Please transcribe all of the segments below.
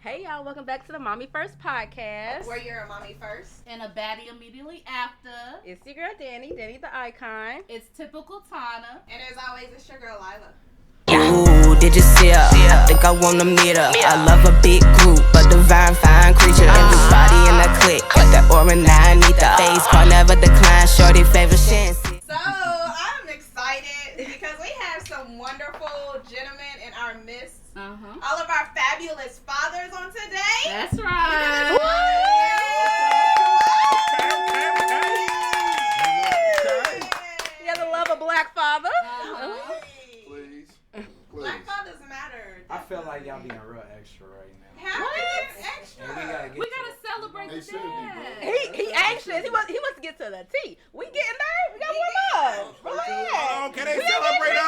Hey y'all, welcome back to the Mommy First podcast. Where you're a mommy first. And a baddie immediately after. It's your girl Danny the icon. It's typical Tana. And as always, it's your girl Lila. Ooh, did you see her? Think I wanna meet her. I love a big group, a divine fine creature. Everybody in the clique, like that aura, now I need the face part never decline. Shorty favorite chance. So I'm excited because we have some wonderful gentlemen in our midst. All of our fabulous fathers on today. That's right. You have the love of black father. Please. Black fathers matter. I feel like y'all being real extra right now. How is extra? And We gotta celebrate They the should be, dad. He anxious. He wants to get to the T. We getting there. We got one more. Oh, can they celebrate us?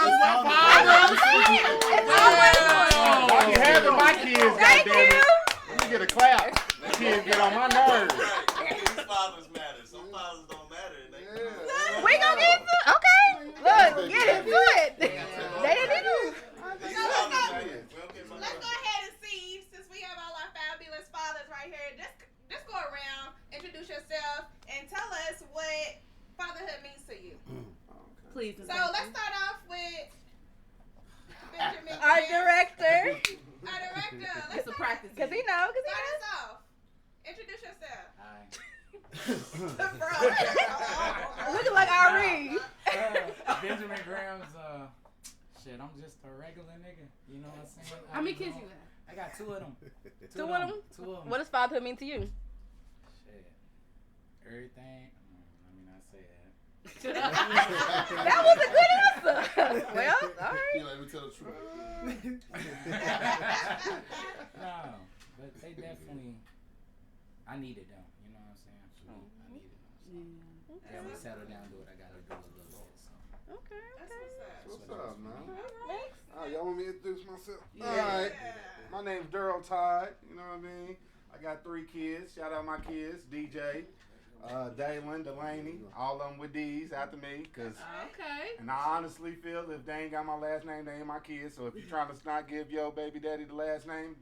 It's always one. I'll be having my kids, Thank goddammit. you. Let me get a clap. The kids get on my nerves. These fathers matter. Some fathers don't matter. We gonna get to okay. Look, get into it. They didn't do. Let's go ahead and see, since we have all our fabulous fathers right here, just go around, introduce yourself, and tell us what fatherhood means to you. Please. So let's start off with Benjamin. Our director. Our director. It's a practice. Cause he know. Start us off. Introduce yourself. Hi. Looking like Irene. Benjamin Graham's, shit, I'm just a regular nigga. You know what I'm saying? How many kids you got? I got two of them. Two of them? Two of them. What does fatherhood mean to you? Shit. Everything. Let me not say that. That was a good answer. Well, all right. Let me tell the truth. No, but they definitely, I needed them. You know what I'm saying? I needed them. So. As we settle down and do what I gotta do a little bit. So. Okay. That's what's up. What's up, man? Next. All right, y'all want me to introduce myself? Yeah. All right. My name's Daryl Todd. You know what I mean? I got 3 kids. Shout out my kids, DJ, Daylon, Delaney, all of them with D's after me. Okay. And I honestly feel if they ain't got my last name, they ain't my kids. So if you're trying to not give your baby daddy the last name,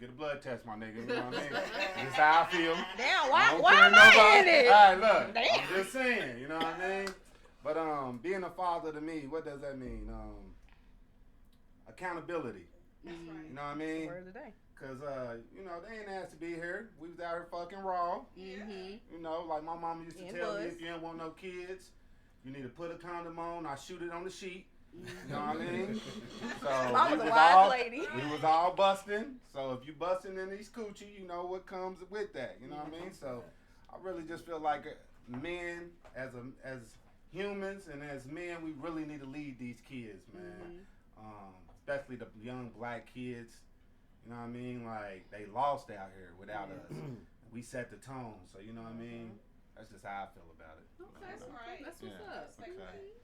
get a blood test, my nigga. You know what I mean? That's how I feel. Damn, I don't why care am I nobody. in it? All right, look. Damn. I'm just saying, you know what I mean? But being a father to me, what does that mean? Accountability. That's right. You know what I mean? Word of the day. Cause you know, they ain't asked to be here. We was out here fucking raw. Mm-hmm. You know, like my mama used to And tell me, was. if you ain't want no kids, you need to put a condom on. I shoot it on the sheet. You know what I mean? So Mama's we a was wise all- lady. We was all busting. So if you busting in these coochie, you know what comes with that. You know what I mean? So I really just feel like men, as humans and as men, we really need to lead these kids, man. Especially the young black kids. You know what I mean? Like, they lost out here without us. We set the tone. So, you know what I mean? That's just how I feel about it. Okay. That's right. That's what's Yeah. up. Okay.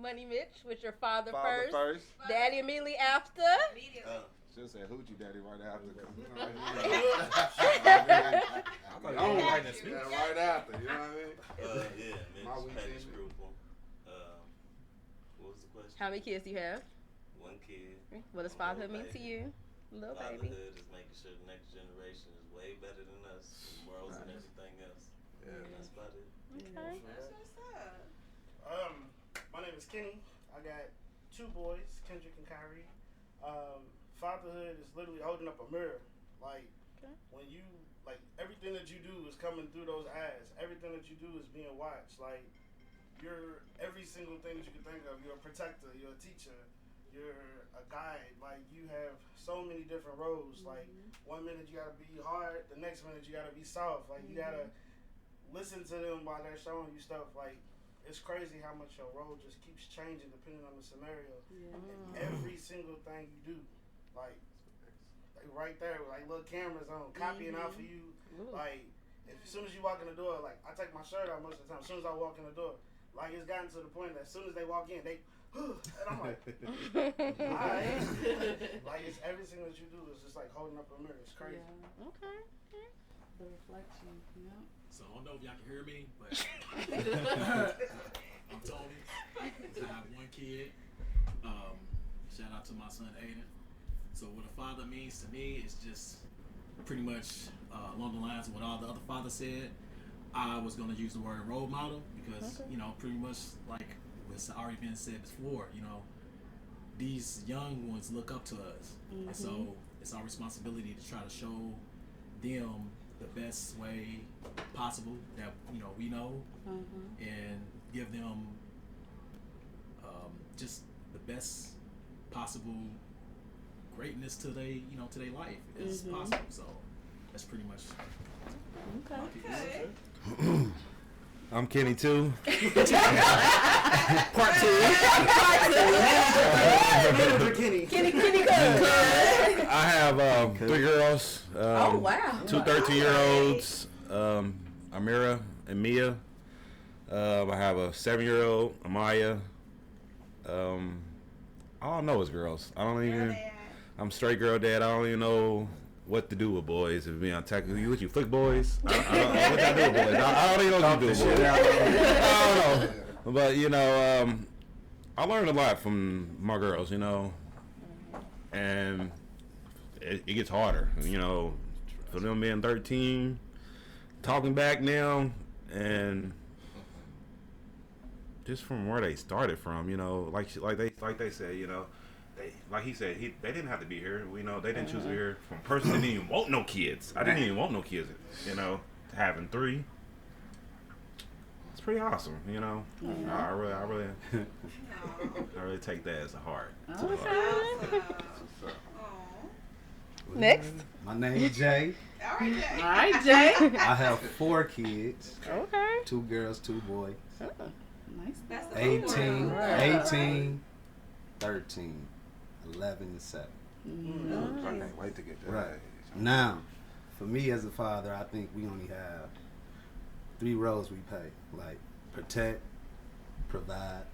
Money Mitch with your father, Father first. Daddy immediately after. Immediately. Should say hoochie daddy right after. I'm only writing a speech. Yeah, right after. You know what I mean? Yeah, My man, weekend. Spanish group. What was the question? How many kids do you have? 1 kid. What does fatherhood mean to you? Little baby. Fatherhood is making sure the next generation is way better than us, morals and everything else. Yeah. That's about it. Okay. That's what's up. My name is Kenny. I got 2 boys, Kendrick and Kyrie. Fatherhood is literally holding up a mirror. Like, when you, like, everything that you do is coming through those eyes. Everything that you do is being watched. Like, you're every single thing that you can think of. You're a protector. You're a teacher. You're a guide. Like, you have so many different roles. Like, one minute you gotta be hard, the next minute you gotta be soft. Like, you gotta listen to them while they're showing you stuff. Like, it's crazy how much your role just keeps changing depending on the scenario. And every single thing you do, like right there, like little cameras on, copying out for you. Like, as soon as you walk in the door, like, I take my shirt off most of the time. As soon as I walk in the door, like, it's gotten to the point that as soon as they walk in, they, and I'm like, alright. Like, it's everything that you do is just like holding up a mirror. It's crazy. Yeah. Okay. The reflection. Yeah. So I don't know if y'all can hear me, but I'm Tony. I have 1 kid. Shout out to my son Aiden. So what a father means to me is just pretty much along the lines of what all the other fathers said. I was going to use the word role model because, you know, pretty much like what's already been said before, you know, these young ones look up to us. And so it's our responsibility to try to show them the best way possible that, you know, we know and give them just the best possible greatness to their, you know, to their life as possible. So that's pretty much Okay. I'm Kenny too. Part 2. Kenny good. I have 3 girls. Oh, wow. 2 13-year-olds, Amira and Mia. I have a 7-year-old, Amaya. All I know is girls. I'm straight girl dad. I don't even know what to do with boys. If being technical, you flick boys. I don't know what I do with boys. I don't even know what to do with boys. I don't know. But you know, I learned a lot from my girls. You know, and it gets harder. You know, for them being 13, talking back now, and just from where they started from. You know, like they said. You know. Like he said, they didn't have to be here. We know they didn't choose to be here. From a person that didn't even want no kids. I didn't even want no kids. You know, having 3, it's pretty awesome. You know, I really take that as a heart. Next. My name is Jay. All right, Jay. All right, Jay. I have 4 kids. Okay. 2 girls, 2 boys. Nice. That's the cool 18, one. 18, 13, 11, and 7. I can't wait to get that. Right. Now, for me as a father, I think we only have 3 roles we play. Like protect, provide,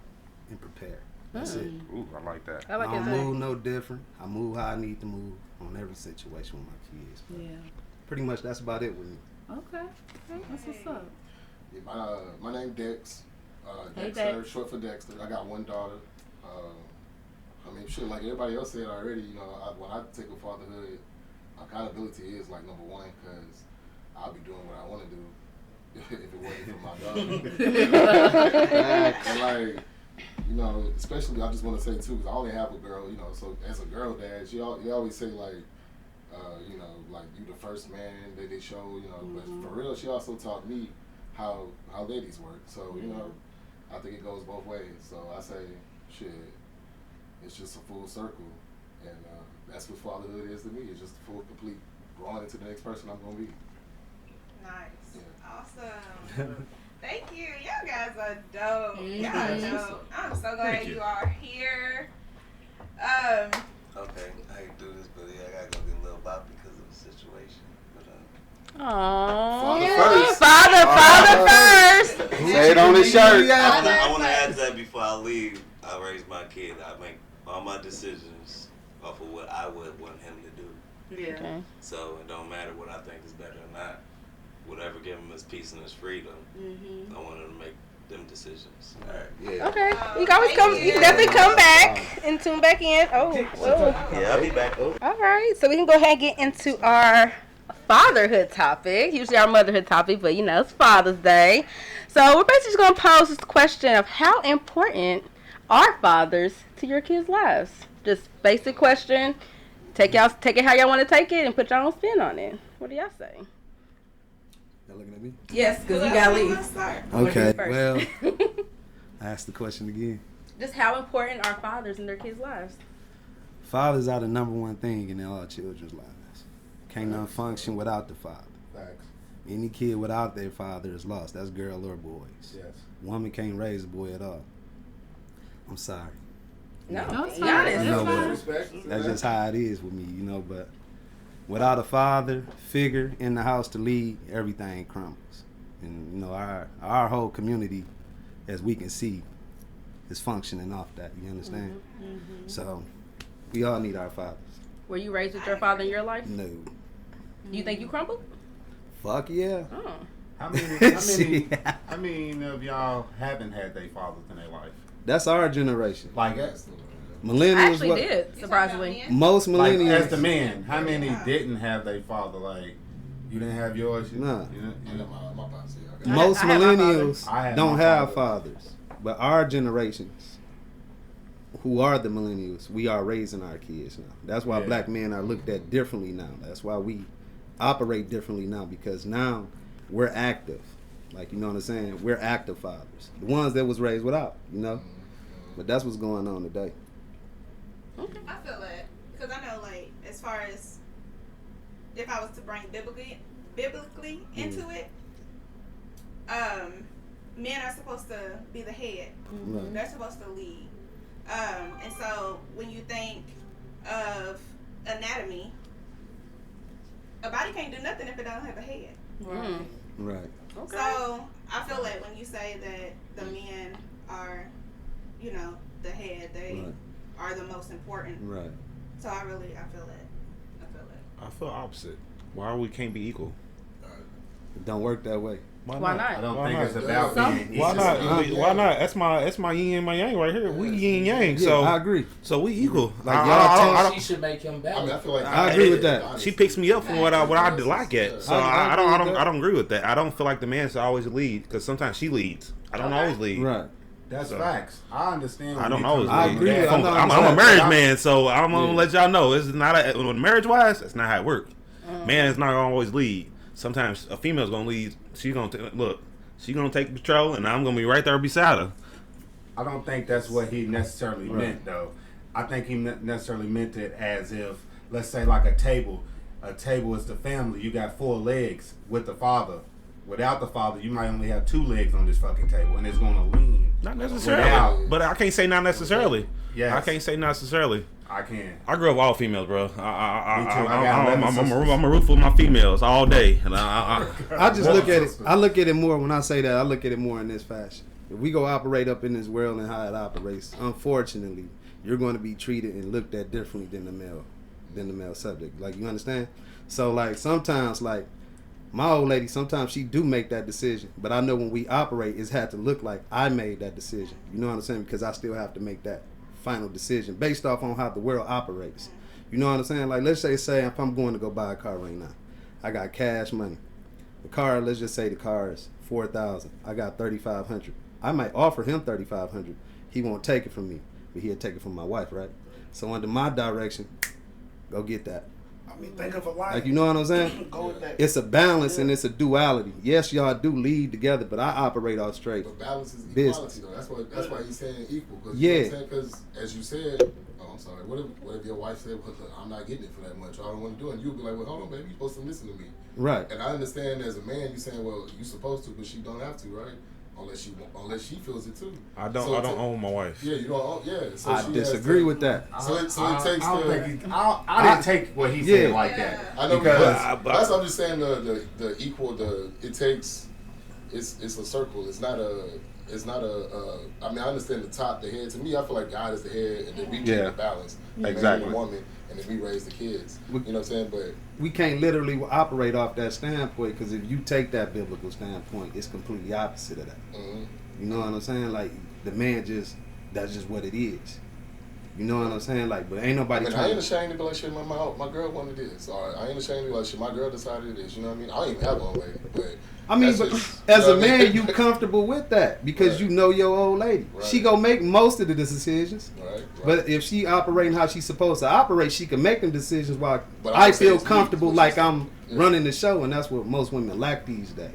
and prepare. That's it. Ooh, I like that. I like don't that. move no different. I move how I need to move on every situation with my kids. But pretty much that's about it with me. Okay. That's what's up. Yeah, my name Dex. Hey, Dexter, Dex. short for Dexter. I got 1 daughter. I mean, shit, like everybody else said already, you know, when I take a fatherhood, accountability is like number 1 because I'll be doing what I want to do if it wasn't for my daughter. And like, you know, especially I just want to say too, because I only have a girl, you know, so as a girl dad, you always say like, you know, like you the first man that they show, you know, but for real, she also taught me how ladies work. So, you know, I think it goes both ways. So I say, shit, it's just a full circle. And that's what fatherhood is to me. It's just a full, complete growing into the next person I'm going to be. Nice. Yeah. Awesome. Thank you. Y'all guys are dope. Y'all are dope. I'm so glad you are here. Okay, I hate to do this, but yeah, I gotta go get a little bop because of the situation. But Aww. Father first. Say it on his shirt. I want to add to that before I leave. I raise my kid. I make all my decisions off of what I would want him to do. Yeah. Okay. So it don't matter what I think is better or not. Whatever give him his peace and his freedom, I want him to make them decisions. All right. Yeah. Okay. You can always come. You can definitely come back and tune back in. Oh, whoa. Yeah, I'll be back. Oh. All right. So we can go ahead and get into our fatherhood topic. Usually our motherhood topic, but you know it's Father's Day. So we're basically just gonna pose this question of how important are fathers to your kids' lives? Just basic question. Take it how y'all want to take it and put your own spin on it. What do y'all say? Y'all looking at me? Yes, because you gotta leave. Okay, First. well, ask the question again. Just how important are fathers in their kids' lives? Fathers are the number 1 thing in all children's lives. Can't none function without the father. Facts. Any kid without their father is lost. That's girl or boys. Yes. Woman can't raise a boy at all. I'm sorry. No, it's be fine. honest. You know, fine. but Respect. that's just how it is with me, you know. But without a father figure in the house to lead, everything crumbles. And you know, our whole community, as we can see, is functioning off that. You understand? So we all need our fathers. Were you raised with your father in your life? No. You think you crumbled? Fuck yeah. Oh. How many of y'all haven't had their fathers in their life? That's our generation. Like, Millennials. I actually what- did, surprisingly. Most Like, millennials. as the man, how many didn't have their father? Like, you didn't have yours? Nah. You know, My pops, yeah. Most I had my millennials father. I had don't my have father. fathers, but our generations, who are the millennials, we are raising our kids now. That's why Yeah. black men are looked at differently now. That's why we operate differently now, because now we're active. Like, you know what I'm saying? We're active fathers. The ones that was raised without, you know? But that's what's going on today. I feel that, because I know, like, as far as if I was to bring biblically into it, men are supposed to be the head. Right. They're supposed to lead. And so when you think of anatomy, a body can't do nothing if it don't have a head. Mm. Right. Okay. So I feel like when you say that the men are, you know, the head, they Right. are the most important. Right. So I feel that. I feel opposite. Why we can't be equal? It don't work that way. Why not? I don't Why think not? it's about being Why equal. not? Why not? That's my yin and my yang right here. We yin yang. Yeah, So I agree. So we equal. Like, I y'all don't- She should make him I better. mean, I feel like I agree with that. She picks me up from what I like at. So I I agree with that. don't agree with that. I don't feel like the man should always lead, because sometimes she leads. I don't always lead. Right. That's So- facts. I understand. I when don't you always come I lead. from agree. that. I know I'm a exactly. marriage man, so I'm gonna Yeah. let y'all know it's not marriage wise. That's not how it works. Man is not gonna always lead. Sometimes a female's gonna lead. She's gonna look. She's gonna take control, and I'm gonna be right there beside her. I don't think that's what he necessarily Right. meant, though. I think he necessarily meant it as if, let's say, like a table. A table is the family. You got 4 legs with the father. Without the father, you might only have 2 legs on this fucking table, and it's gonna lean. Not necessarily, Without- but I can't say not necessarily. Yes. I can't say necessarily. I can. I grew up all females, bro. Me too. I got 11 I'm a root for my females all day. And I just look at it. I look at it more when I say that. I look at it more in this fashion. If we go operate up in this world and how it operates, unfortunately, you're going to be treated and looked at differently than the male subject. Like, you understand? So, like, sometimes, like, my old lady, sometimes she do make that decision, but I know when we operate, it's had to look like I made that decision. You know what I'm saying? Because I still have to make that final decision based off on how the world operates. You know what I'm saying? Like, let's say if I'm going to go buy a car right now, I got cash money. The car, let's just say the car is $4,000. I got $3,500. I might offer him $3,500. He won't take it from me, but he'll take it from my wife, right? So under my direction, go get that. I mean, think of a life. Like, you know what I'm saying? Go with that. It's a balance and it's a duality. Yes, y'all do lead together, but I operate all straight. But balance is Business. equality, though. That's why he's saying equal. Cause Yeah. You know what I'm saying? Because as you said, oh, I'm sorry. What if your wife said, well, look, I'm not getting it for that much. I don't want to do it. And you'll be like, well, hold on, baby. You're supposed to listen to me. Right. And I understand as a man, you're saying, well, you're supposed to, but she don't have to, right? Unless she feels it too. I don't own my wife. Yeah, you don't own. Yeah. So I she disagree has to, with that. So it takes I don't the. think I didn't take what he said Yeah. like that. I know Because but that's what I'm just saying. The equal. It takes. It's a circle. It's not a. I mean, I understand the top, the head. To me, I feel like God is the head, and then we keep Yeah. the balance. The man Exactly. and the woman, and then we raise the kids. You know what I'm saying? But We can't literally operate off that standpoint, because if you take that biblical standpoint, it's completely opposite of that. You know what I'm saying? Like, the man that's just what it is. You know what I'm saying? Like, but ain't nobody I mean, I trying ain't ashamed to be like, shit, my girl wanted this. Or I ain't ashamed to be like, shit, my girl decided this. You know what I mean? I don't even have a old lady, but I mean, that's but just- as you a know what I man, mean? you comfortable with that because Right. you know your old lady. Right. She gonna make most of the decisions. Right. But if she operating how she's supposed to operate, she can make them decisions while But I'm I just saying feel it's me, comfortable what like you're I'm saying. Yeah. running the show, and that's what most women lack these days.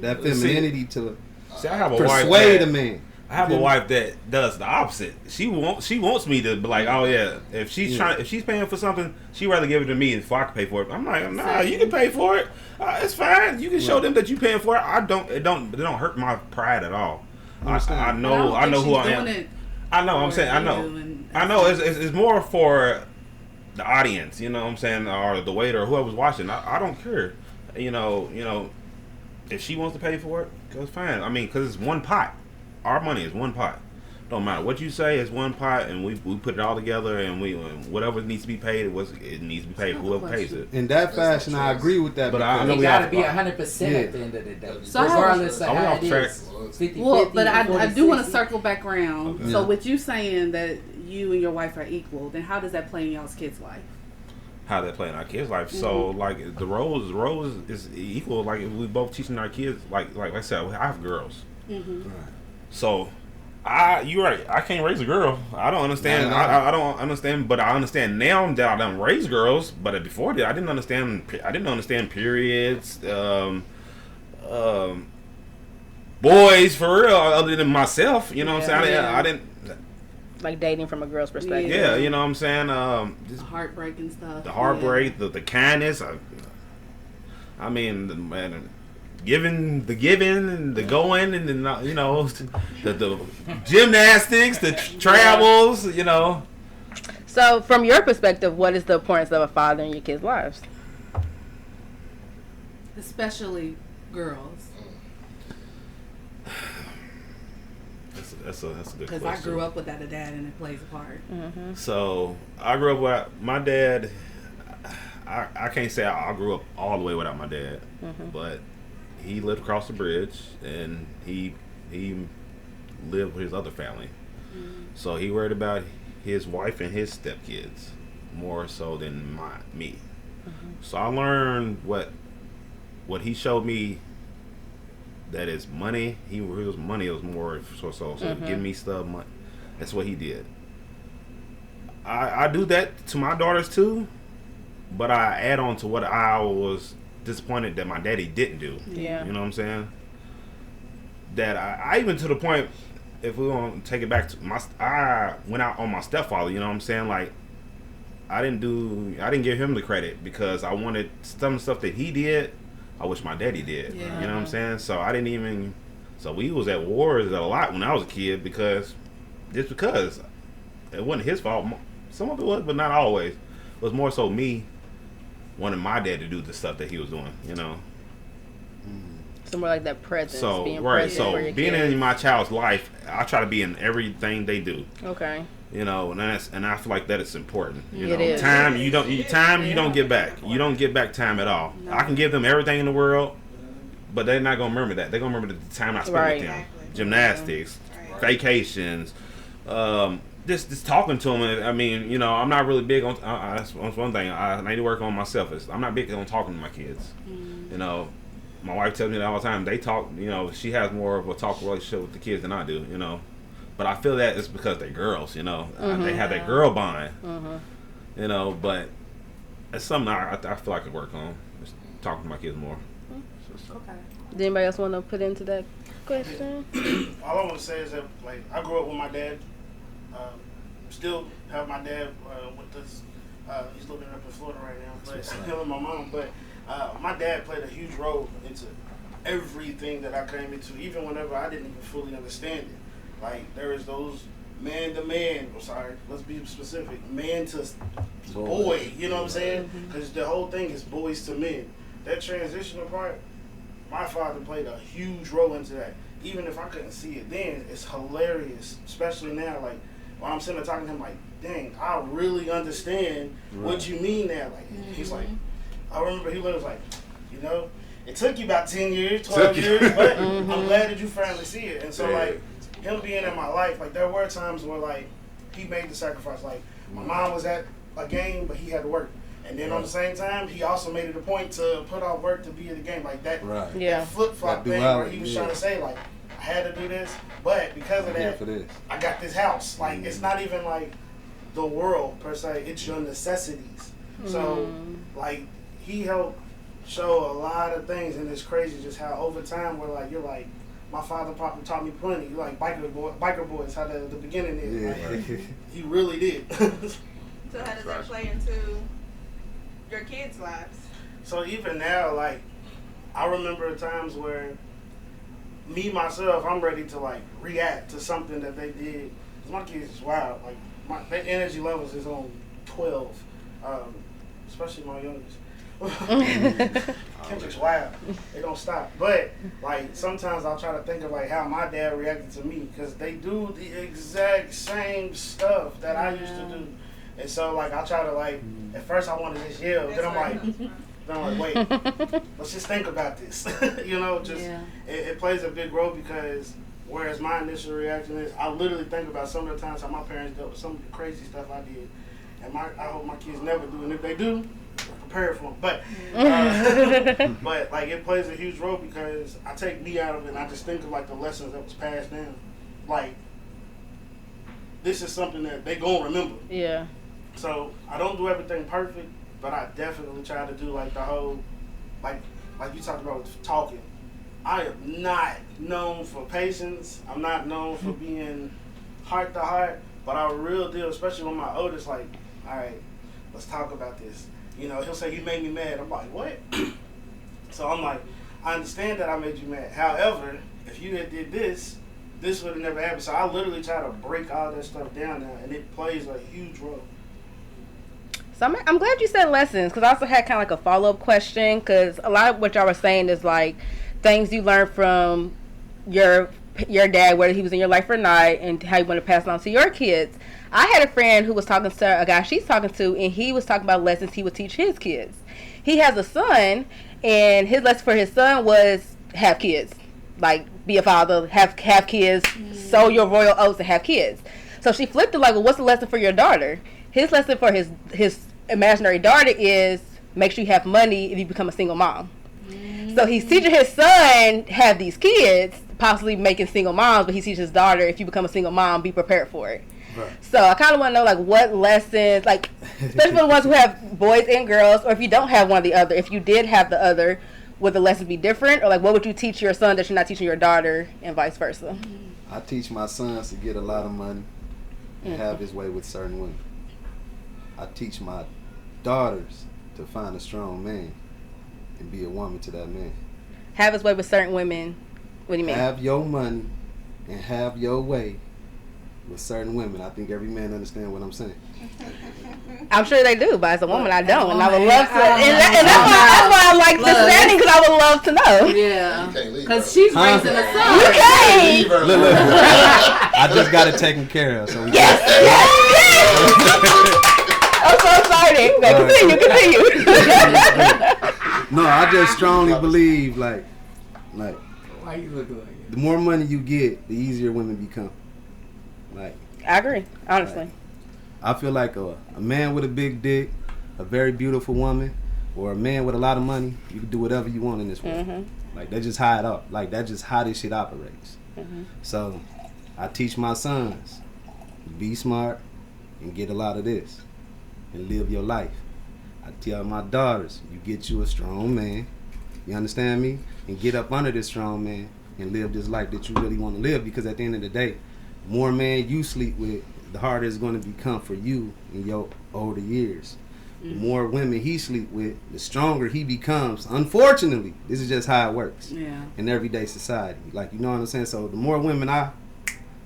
That See, femininity to See, I have a wife persuade that, a man. I have a wife that does the opposite. She wants me to be like, oh yeah, if she's paying for something, she rather give it to me before I can pay for it. I'm like, nah, you can pay for it. It's fine. You can show them that you paying for it. It don't hurt my pride at all. I know who I am. I know. I'm saying I know. It's more for the audience. You know what I'm saying, or the waiter or whoever's watching. I don't care. You know, if she wants to pay for it, it's fine. I mean, because it's one pot. Our money is one pot. Don't matter what you say, it's one pot, and we put it all together, and whatever needs to be paid, it needs to be paid. Whoever pays it. In that fashion, I agree with that. But I know It we gotta have be 100% at the end of the day, So how- regardless of Are we how off it track? is. 50, Well, 50, but I 40, do want to 60. circle back around. Okay. So Yeah. with you saying that you and your wife are equal, then how does that play in y'all's kids' life? How they play in our kids' life. So like the roles is equal. Like we both teaching our kids. Like I said, I have girls. So you're right. I can't raise a girl. I don't understand. I don't understand. But I understand now that I don't raise girls. But before that, I didn't understand. I didn't understand periods. Boys for real. Other than myself, you know what I'm saying. I didn't. Like dating from a girl's perspective. Yeah, you know what I'm saying. The heartbreak and stuff. The heartbreak, the kindness. I mean, giving, and the going, and the the gymnastics, the travels. You know. So, from your perspective, what is the importance of a father in your kids' lives? Especially girls. That's a good question. Because I grew up without a dad, and it plays a part. So I grew up with my dad. I can't say I grew up all the way without my dad, but he lived across the bridge, and he lived with his other family. So he worried about his wife and his stepkids more so than me. So I learned what he showed me. That is money. It was money. It was more so give me stuff. Money. That's what he did. I do that to my daughters too, but I add on to what I was disappointed that my daddy didn't do. Yeah. You know what I'm saying? That I even to the point, if we want to take it back to I went out on my stepfather. You know what I'm saying? Like I didn't give him the credit because I wanted some stuff that he did. I wish my daddy did. You know what I'm saying? So I didn't even. So we was at wars a lot when I was a kid because it wasn't his fault. Some of it was, but not always. It was more so me wanting my dad to do the stuff that he was doing. You know. So more like that presence. So being right. present So for your being kids. in my child's life, I try to be in everything they do. Okay. You know, and I feel like that is important. You It know, is. time you don't get back. You don't get back time at all. No. I can give them everything in the world, but they're not gonna remember that. They're gonna remember the time I spent with them. Gymnastics, vacations, just talking to them. I mean, you know, I'm not really big on. That's one thing I need to work on myself. Is I'm not big on talking to my kids. You know, my wife tells me that all the time. They talk. You know, she has more of a talk relationship with the kids than I do. You know. But I feel that it's because they're girls, you know. They have that girl bond, you know. But it's something I feel like I could work on. Just talking to my kids more. Okay. Does anybody else want to put into that question? All I want to say is that, like, I grew up with my dad. Still have my dad with us. He's living up in Florida right now. But him and my mom. But my dad played a huge role into everything that I came into, even whenever I didn't even fully understand it. Like, there is those man to man, let's be specific, man to boy, you know what I'm saying? Because the whole thing is boys to men. That transitional part, my father played a huge role into that. Even if I couldn't see it then, it's hilarious, especially now. Like, when I'm sitting there talking to him, like, dang, I really understand what you mean now. Like, he's like, I remember he was like, you know, it took you about 10 years, 12 years, but I'm glad that you finally see it. And so, like, him being in my life, like, there were times where, like, he made the sacrifice. Like, my mom was at a game, but he had to work. And then on the same time, he also made it a point to put off work to be at the game. Like, that, that flip-flop thing where he was trying to say, like, I had to do this, but because of that, I got this house. Like, it's not even, like, the world, per se. It's your necessities. So, like, he helped show a lot of things, and it's crazy just how over time we're like, you're like, my father probably taught me plenty. You're like biker boys, how the beginning is. Like, he really did. So how does that play into your kids' lives? So even now, like, I remember times where me, myself, I'm ready to, like, react to something that they did. Cause my kids is wild. Like, their energy levels is on 12, especially my youngest. Kendrick's wild. They don't stop. But, like, sometimes I'll try to think of, like, how my dad reacted to me. Because they do the exact same stuff that I used to do. And so, like, I'll try to, like, at first I want to just yell. Then I'm like, wait, let's just think about this. You know, just, it plays a big role because Whereas my initial reaction is, I literally think about some of the times how my parents dealt with some of the crazy stuff I did, and I hope my kids never do. And if they do, prepare for them. But but like it plays a huge role because I take me out of it, and I just think of like the lessons that was passed down. Like this is something that they gonna remember. Yeah. So I don't do everything perfect, but I definitely try to do like the whole, like you talked about with talking. I am not known for patience. I'm not known for being heart to heart, but I real deal, especially when my oldest, like, all right, let's talk about this. You know, he'll say, you made me mad. I'm like, what? So I'm like, I understand that I made you mad. However, if you had did this would have never happened. So I literally try to break all that stuff down now, and it plays a huge role. So I'm glad you said lessons, because I also had kind of like a follow-up question, because a lot of what y'all were saying is like things you learned from your dad, whether he was in your life or not, and how you want to pass it on to your kids. I had a friend who was talking to a guy she's talking to, and he was talking about lessons he would teach his kids. He has a son, and his lesson for his son was have kids. Like, be a father, have kids, sow your royal oats and have kids. So she flipped it like, well, what's the lesson for your daughter? His lesson for his imaginary daughter is make sure you have money if you become a single mom. So he's teaching his son have these kids, possibly making single moms, but he teaches his daughter, if you become a single mom, be prepared for it. Right. So I kind of want to know, like, what lessons, like, especially for the ones who have boys and girls, or if you don't have one or the other, if you did have the other, would the lessons be different? Or, like, what would you teach your son that you're not teaching your daughter, and vice versa? I teach my sons to get a lot of money and have his way with certain women. I teach my daughters to find a strong man and be a woman to that man. Have his way with certain women. What do you mean? Have your money and have your way with certain women. I think every man understands what I'm saying. I'm sure they do, but as a woman, I don't, and I would love to. And that's why I like this setting, because I would love to know. Yeah, because she's raising a son. You can't. Look. I just got it taken care of. So yes. I'm so excited. Continue. No, I just strongly believe, like, why you look like it? The more money you get, the easier women become. Like, I agree, honestly. Like, I feel like a man with a big dick, a very beautiful woman, or a man with a lot of money, you can do whatever you want in this world. Mm-hmm. Like, that's just how it up. Like, that's just how this shit operates. Mm-hmm. So, I teach my sons, be smart and get a lot of this and live your life. I tell my daughters, you get you a strong man, you understand me? And get up under this strong man and live this life that you really want to live, because at the end of the day, the more man you sleep with, the harder it's going to become for you in your older years. The more women he sleep with, the stronger he becomes. Unfortunately, this is just how it works in everyday society. Like, you know what I'm saying? So the more women I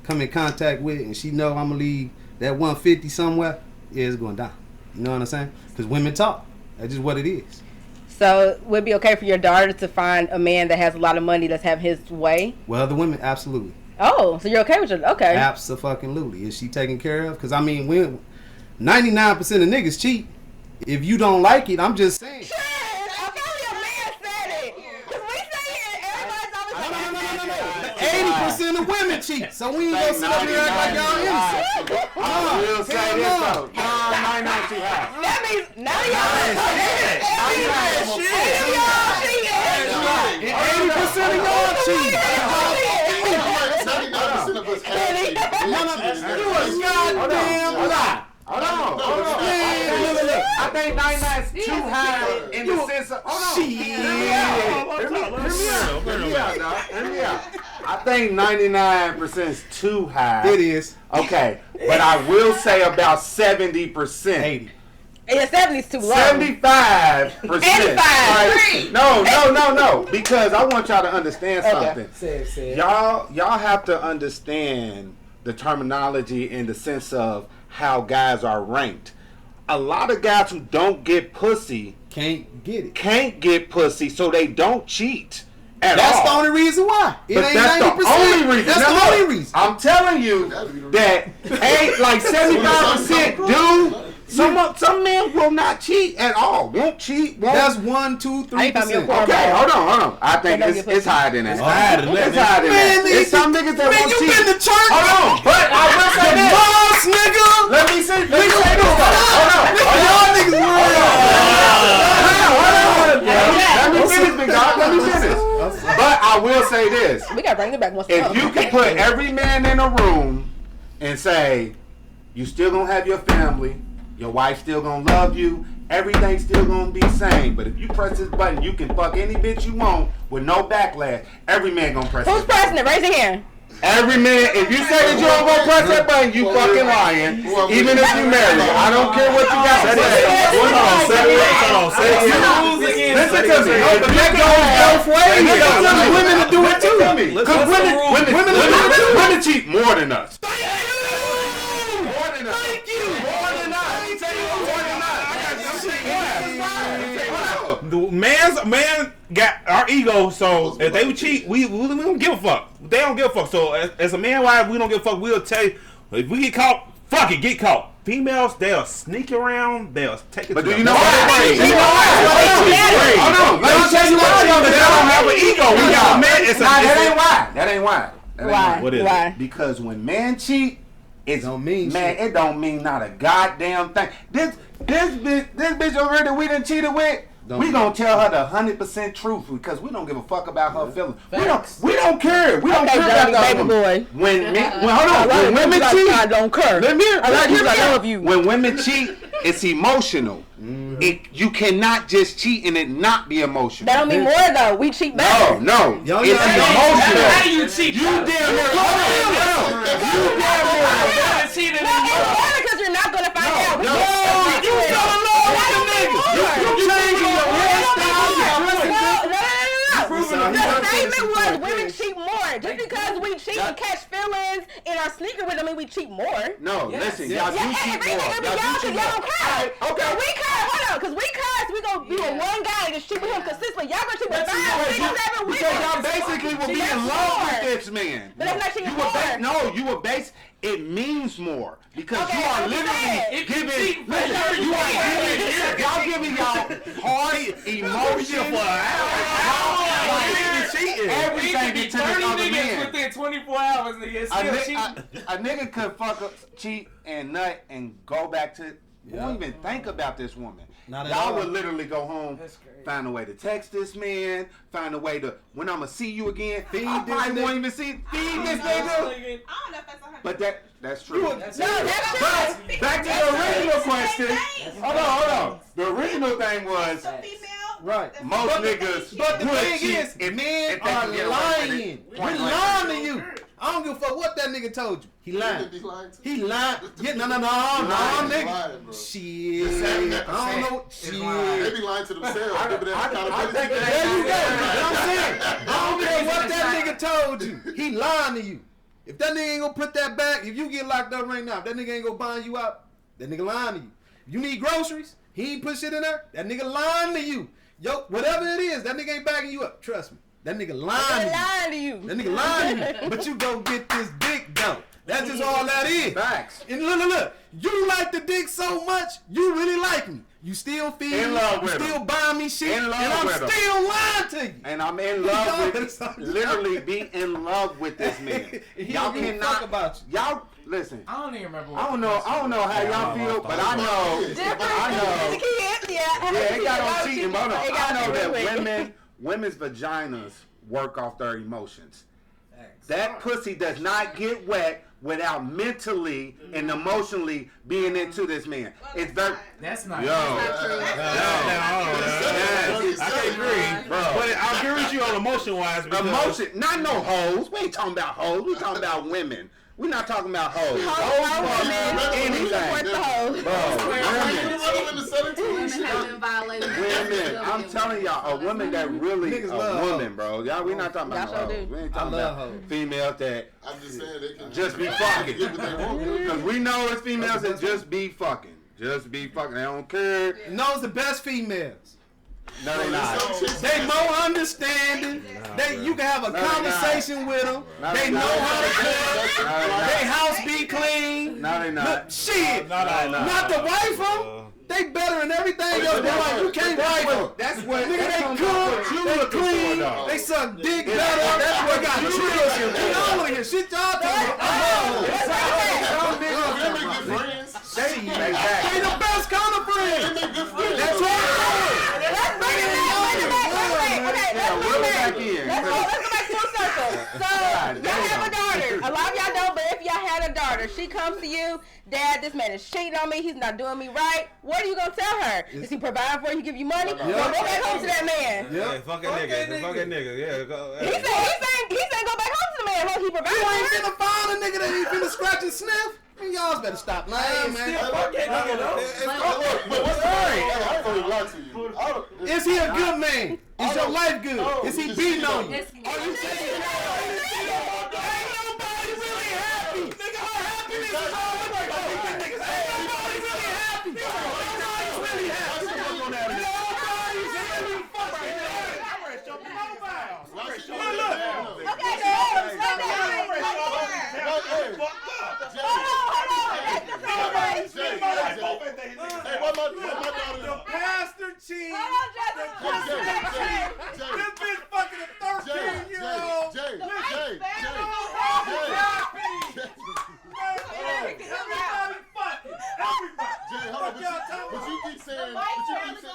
come in contact with, and she know I'm going to leave that 150 somewhere, it's going down. You know what I'm saying? Because women talk. That's just what it is. So would it be okay for your daughter to find a man that has a lot of money that's have his way? Well, the women, absolutely. Oh, so you're okay with it? Okay. Absolutely. Is she taken care of? Because, I mean, 99% of niggas cheat. If you don't like it, I'm just saying. Sure, I feel your man said it. Because we say it, everybody's always like, 80% of women cheat. So we ain't going to sit up here and act like y'all innocent. I will say this, though. John might not too high. That means none of y'all 80% of y'all cheat. 99% of us have cheated. You a goddamn lie. Hold on. I think 99 is too high in the sense of. Hear me out. I think 99% is too high. It is. Okay, but I will say about 70%. 80. Yeah, 70 is too low. 75%. 85. Right? No. Because I want y'all to understand something. Say it. Y'all have to understand the terminology in the sense of how guys are ranked. A lot of guys who don't get pussy can't get pussy, so they don't cheat. That's the only reason why. That's the only reason. That's the only reason. I'm telling you that ain't like 75% do. Some men will not cheat at all. Won't cheat. Won't. That's 1, 2, 3%. Okay, hold on. I think it's higher than that. It's higher than that. It's higher than that. It's some niggas that won't cheat. Man, you been to church? Hold on, but I will say this. Boss, nigga. Let me say this. Hold on. Y'all niggas Let me finish, big dog. Let me finish. But I will say this. We gotta bring it back once. If you can put every man in a room and say, you still gonna have your family, your wife still gonna love you, everything's still gonna be the same. But if you press this button, you can fuck any bitch you want with no backlash. Every man gonna press Who's this button. pressing it? Raise your hand. Every man, if you say that you don't gonna press that button, you fucking lying. Even if you married. I don't care what you got to say. Listen to me. No, but that goes both ways. Women to do it too. Because women cheat more than us. More than us. Thank you. More than us. The man got our ego, so if they would cheat, we don't give a fuck. They don't give a fuck. So as a man, why we don't give a fuck? We'll tell you if we get caught, fuck it, get caught. Females, they'll sneak around, they'll take it. But to do the you know hold why? on, let me tell you why. They don't have an ego. We got men. That ain't why. Why? What is Why? it? Because when men cheat, it don't mean shit. It don't mean not a goddamn thing. This bitch over here that we done cheated with, we gonna tell her the 100% truth because we don't give a fuck about her feelings. We don't care. We don't care about that baby boy. When women cheat, I don't care. I love you. When women cheat, it's emotional. You cannot just cheat and it not be emotional. That don't mean more though. We cheat better. No. It's emotional. How do you cheat? You damn near. You damn near. cheating. No, it's more because you're not gonna find out. You don't know you changing your hairstyle. The statement was women cheat more. Just because we cheat and catch feelings in our sneaker with them, mean we cheat more. No, listen, y'all do cheat more. Y'all do cheat more. Y'all don't care. Okay. We care. Hold on, because we gonna be with one guy and just cheat with him consistently. Y'all gonna cheat with 5, 6, 7 weeks. Because y'all basically will be in love with this man. But that's not cheating more. No, you will base. It means more because you are literally giving. Y'all giving y'all hard emotion. Everything into the other man. Within 24 hours, nigga, still cheating. A nigga could fuck up, cheat, and nut, and go back to. Won't even think about this woman. Y'all would literally go home, find a way to text this man, find a way to when I'ma see you again. I probably won't even feed this nigga. I don't know if that's 100%. But that's true. That's true. But back to the original question. Hold on. The original thing was Right. most niggas. But the would thing cheat is, if men they are can get away with lying. it. We're lying to you. I don't give a fuck what that nigga told you. He lied. He lied. Yeah, no, nigga. Shit. I don't know. Shit. They be lying to themselves. I think There you go. I'm saying. I don't care what that nigga told you. He lying to you. If that nigga ain't gonna put that back, if you get locked up right now, if that nigga ain't gonna bind you out, that nigga lying to you. If you need groceries, he ain't put shit in there, that nigga lying to you. Yo, whatever it is, that nigga ain't backing you up. Trust me. That nigga lying to you. That nigga lying to you. But you go get this dick though. That's just all that is. Facts. And look. You like the dick so much, you really like me. You still feed me. You still buying me shit. And I'm still lying to you. And I'm in love with literally be in love with this man. Y'all cannot about you. Y'all listen. I don't even remember. I don't know how y'all feel, but I know. Yeah, it got on cheating, but I know that women's vaginas work off their emotions. That pussy does not get wet without mentally and emotionally being into this man. It's very. That's not. I agree, bro. But I agree with you on emotion-wise. Emotion, not no hoes. We ain't talking about hoes. We talking about women. We're not talking about hoes. Women have been violated. Women, I'm telling y'all, a woman that really a woman, bro. Y'all, we not talking about hoes. We ain't talking about females that I'm just saying they can just be fucking. Because we know it's females that just be fucking. Just be fucking. They don't care. Knows the best females. No, they not. They more understanding. You can have a conversation with them. They know how to cook. They house be clean. No, they not. Look, shit. Not the wife them. They better than everything else. They're like, you can't wife them. That's what Nigga, they cook, they clean, they suck dick better. That's what got children. They all of this shit y'all talking about. They the best kind of friends. That's right. Let's bring it back. Okay, let's go back to a circle. So, y'all have a daughter. A lot of y'all don't, but if y'all had a daughter, she comes to you, Dad, this man is cheating on me, he's not doing me right. What are you going to tell her? Is he providing for you, give you money? Go back home to that man. Yeah, fuck that nigga. Fuck that nigga. Yeah, go. He said go back home to the man. He providing You for ain't her. finna find a nigga that ain't finna scratch and sniff. Man, y'all better stop lying, man. Fuck that nigga, though. But what's the thing? I ain't gonna lie to you. Is he a good man? Is your life good? Is he beating on you? Are you saying ain't nobody really happy? Nigga, her happiness is all over. Ain't nobody really happy. Nobody's really happy. Nobody's really fucking The pastor cheat. The pastor cheat. This bitch fucking a 13-year-old.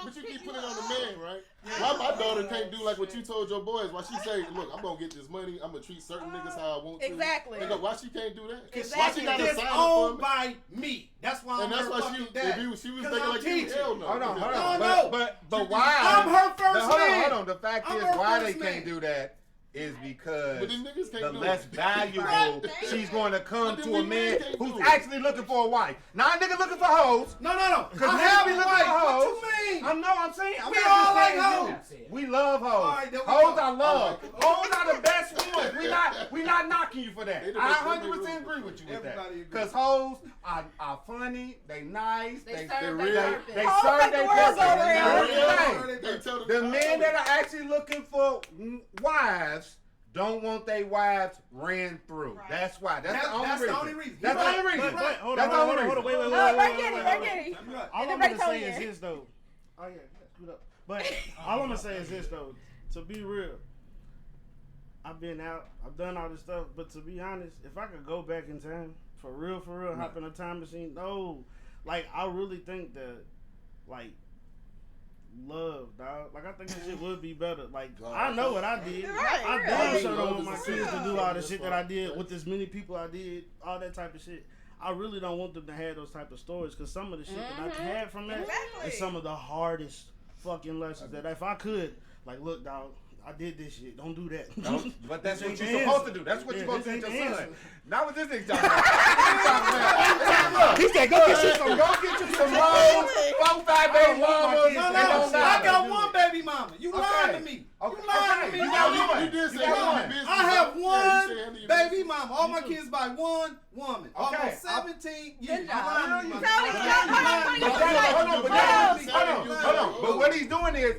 But you keep putting it on the man, right? Why my daughter can't do like what you told your boys? Why she say, look, I'm gonna get this money, I'm gonna treat certain niggas how I want to. Exactly. Nigga, why she can't do that? Exactly. Why she gotta It's sign owned up by me. That's why I'm her fucking dad. If she was Cause thinking I'm like teaching. you, hell no. Hold on. No. But why? I'm her first man. Hold on. The fact I'm is, her why first they man. can't do that is because But these niggas can't the do less it. valuable she's going to come But to them a man niggas can't who's do it. actually looking for a wife. Not a nigga looking for hoes. No. Because I now have we a looking wife. for hoes. What you mean? I'm saying. We all like hoes. We love hoes. All right, then we Hoes go. I love. Hoes are the best ones. We not knocking you for that. They the I best 100% agree with you with that. Everybody agree. Because hoes are funny. They nice. They They serve real. their purpose. They Hoes serve make their the world purpose. go They round. do their thing. They tell The men that are actually looking for wives don't want their wives ran through. Right. That's why. That's the only reason. That's That's the only reason. But hold That's on, the only hold on, reason. wait. Bring it. All I'm Everybody gonna say told is you. this though. Oh yeah, screwed up. But all I'm gonna say is this though. To be real, I've been out. I've done all this stuff. But to be honest, if I could go back in time, for real, hop in a time machine. No, like I really think that, like. Love, dog. Like I think this shit would be better. Like I know what I did. Right, I right. damn sure don't want my kids to do all the shit that I did with as many people I did, all that type of shit. I really don't want them to have those type of stories because some of the shit that I had from that Exactly. is some of the hardest fucking lessons that if I could, like, look, dog, I did this shit. Don't do that. No, but that's what This you're ain't the supposed to answer. do. That's what Yeah, you're supposed to this do ain't with your the son. answer. Not what this nigga talking about. He said, go get you some. Go get you some hoes, 4, 5 baby mamas, No, and don't I lie. got one baby mama. You lying to me. Okay. You lying to me. You got one. You did say You got handle one. your business. I have Yeah, you one said handle your baby business. mama. All my kids by one woman. Okay. Almost 17 years. Good job. You lying to me. Hold on. But what he's doing is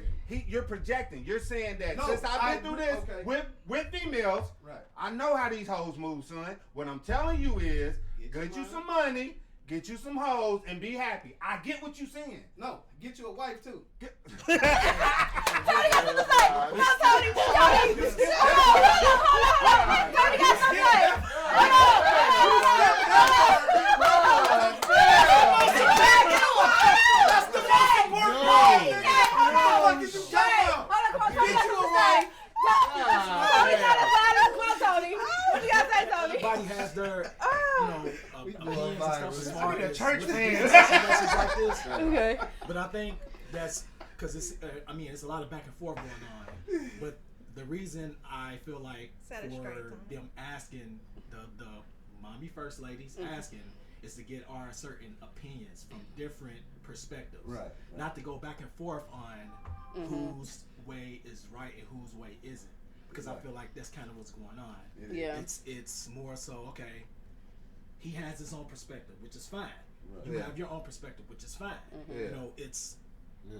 you're projecting. You're saying that No, since I've been through this okay. with females, Right. I know how these hoes move, son. What I'm telling you is, get you some money, get you some hoes, and be happy. I get what you're saying. No, get you a wife too. Tony got something to say. No, Tony. Tony got something to say. That's the most important part. What the fuck is you talking about? Get you a wife. Tony got a ladder. Come on, Tony. What you got to say, Tony? Everybody has their, opinions and stuff as far as church fans. messages like this. Okay. But I think that's because it's. It's a lot of back and forth going on. But the reason I feel like Set it straight, for Tom. them asking the mommy first ladies asking is to get our certain opinions from different perspectives. Right. Not to go back and forth on whose way is right and whose way isn't. Because I feel like that's kind of what's going on. Yeah. It's more so, okay, he has his own perspective, which is fine. Right. You Yeah. have your own perspective, which is fine. Yeah. You know, it's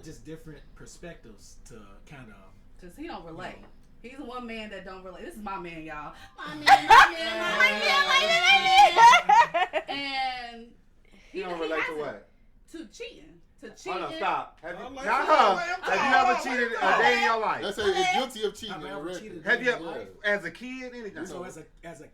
just different perspectives to kind of. Because he don't relate. He's the one man that don't relate. This is my man, y'all. And You don't relate to what? To cheating. To cheating. Oh no, stop. Have you, like, have you ever cheated a day in your life? Let's say it's guilty of cheating. Have I ever cheated? Have you as a kid, anything? So as a kid, As a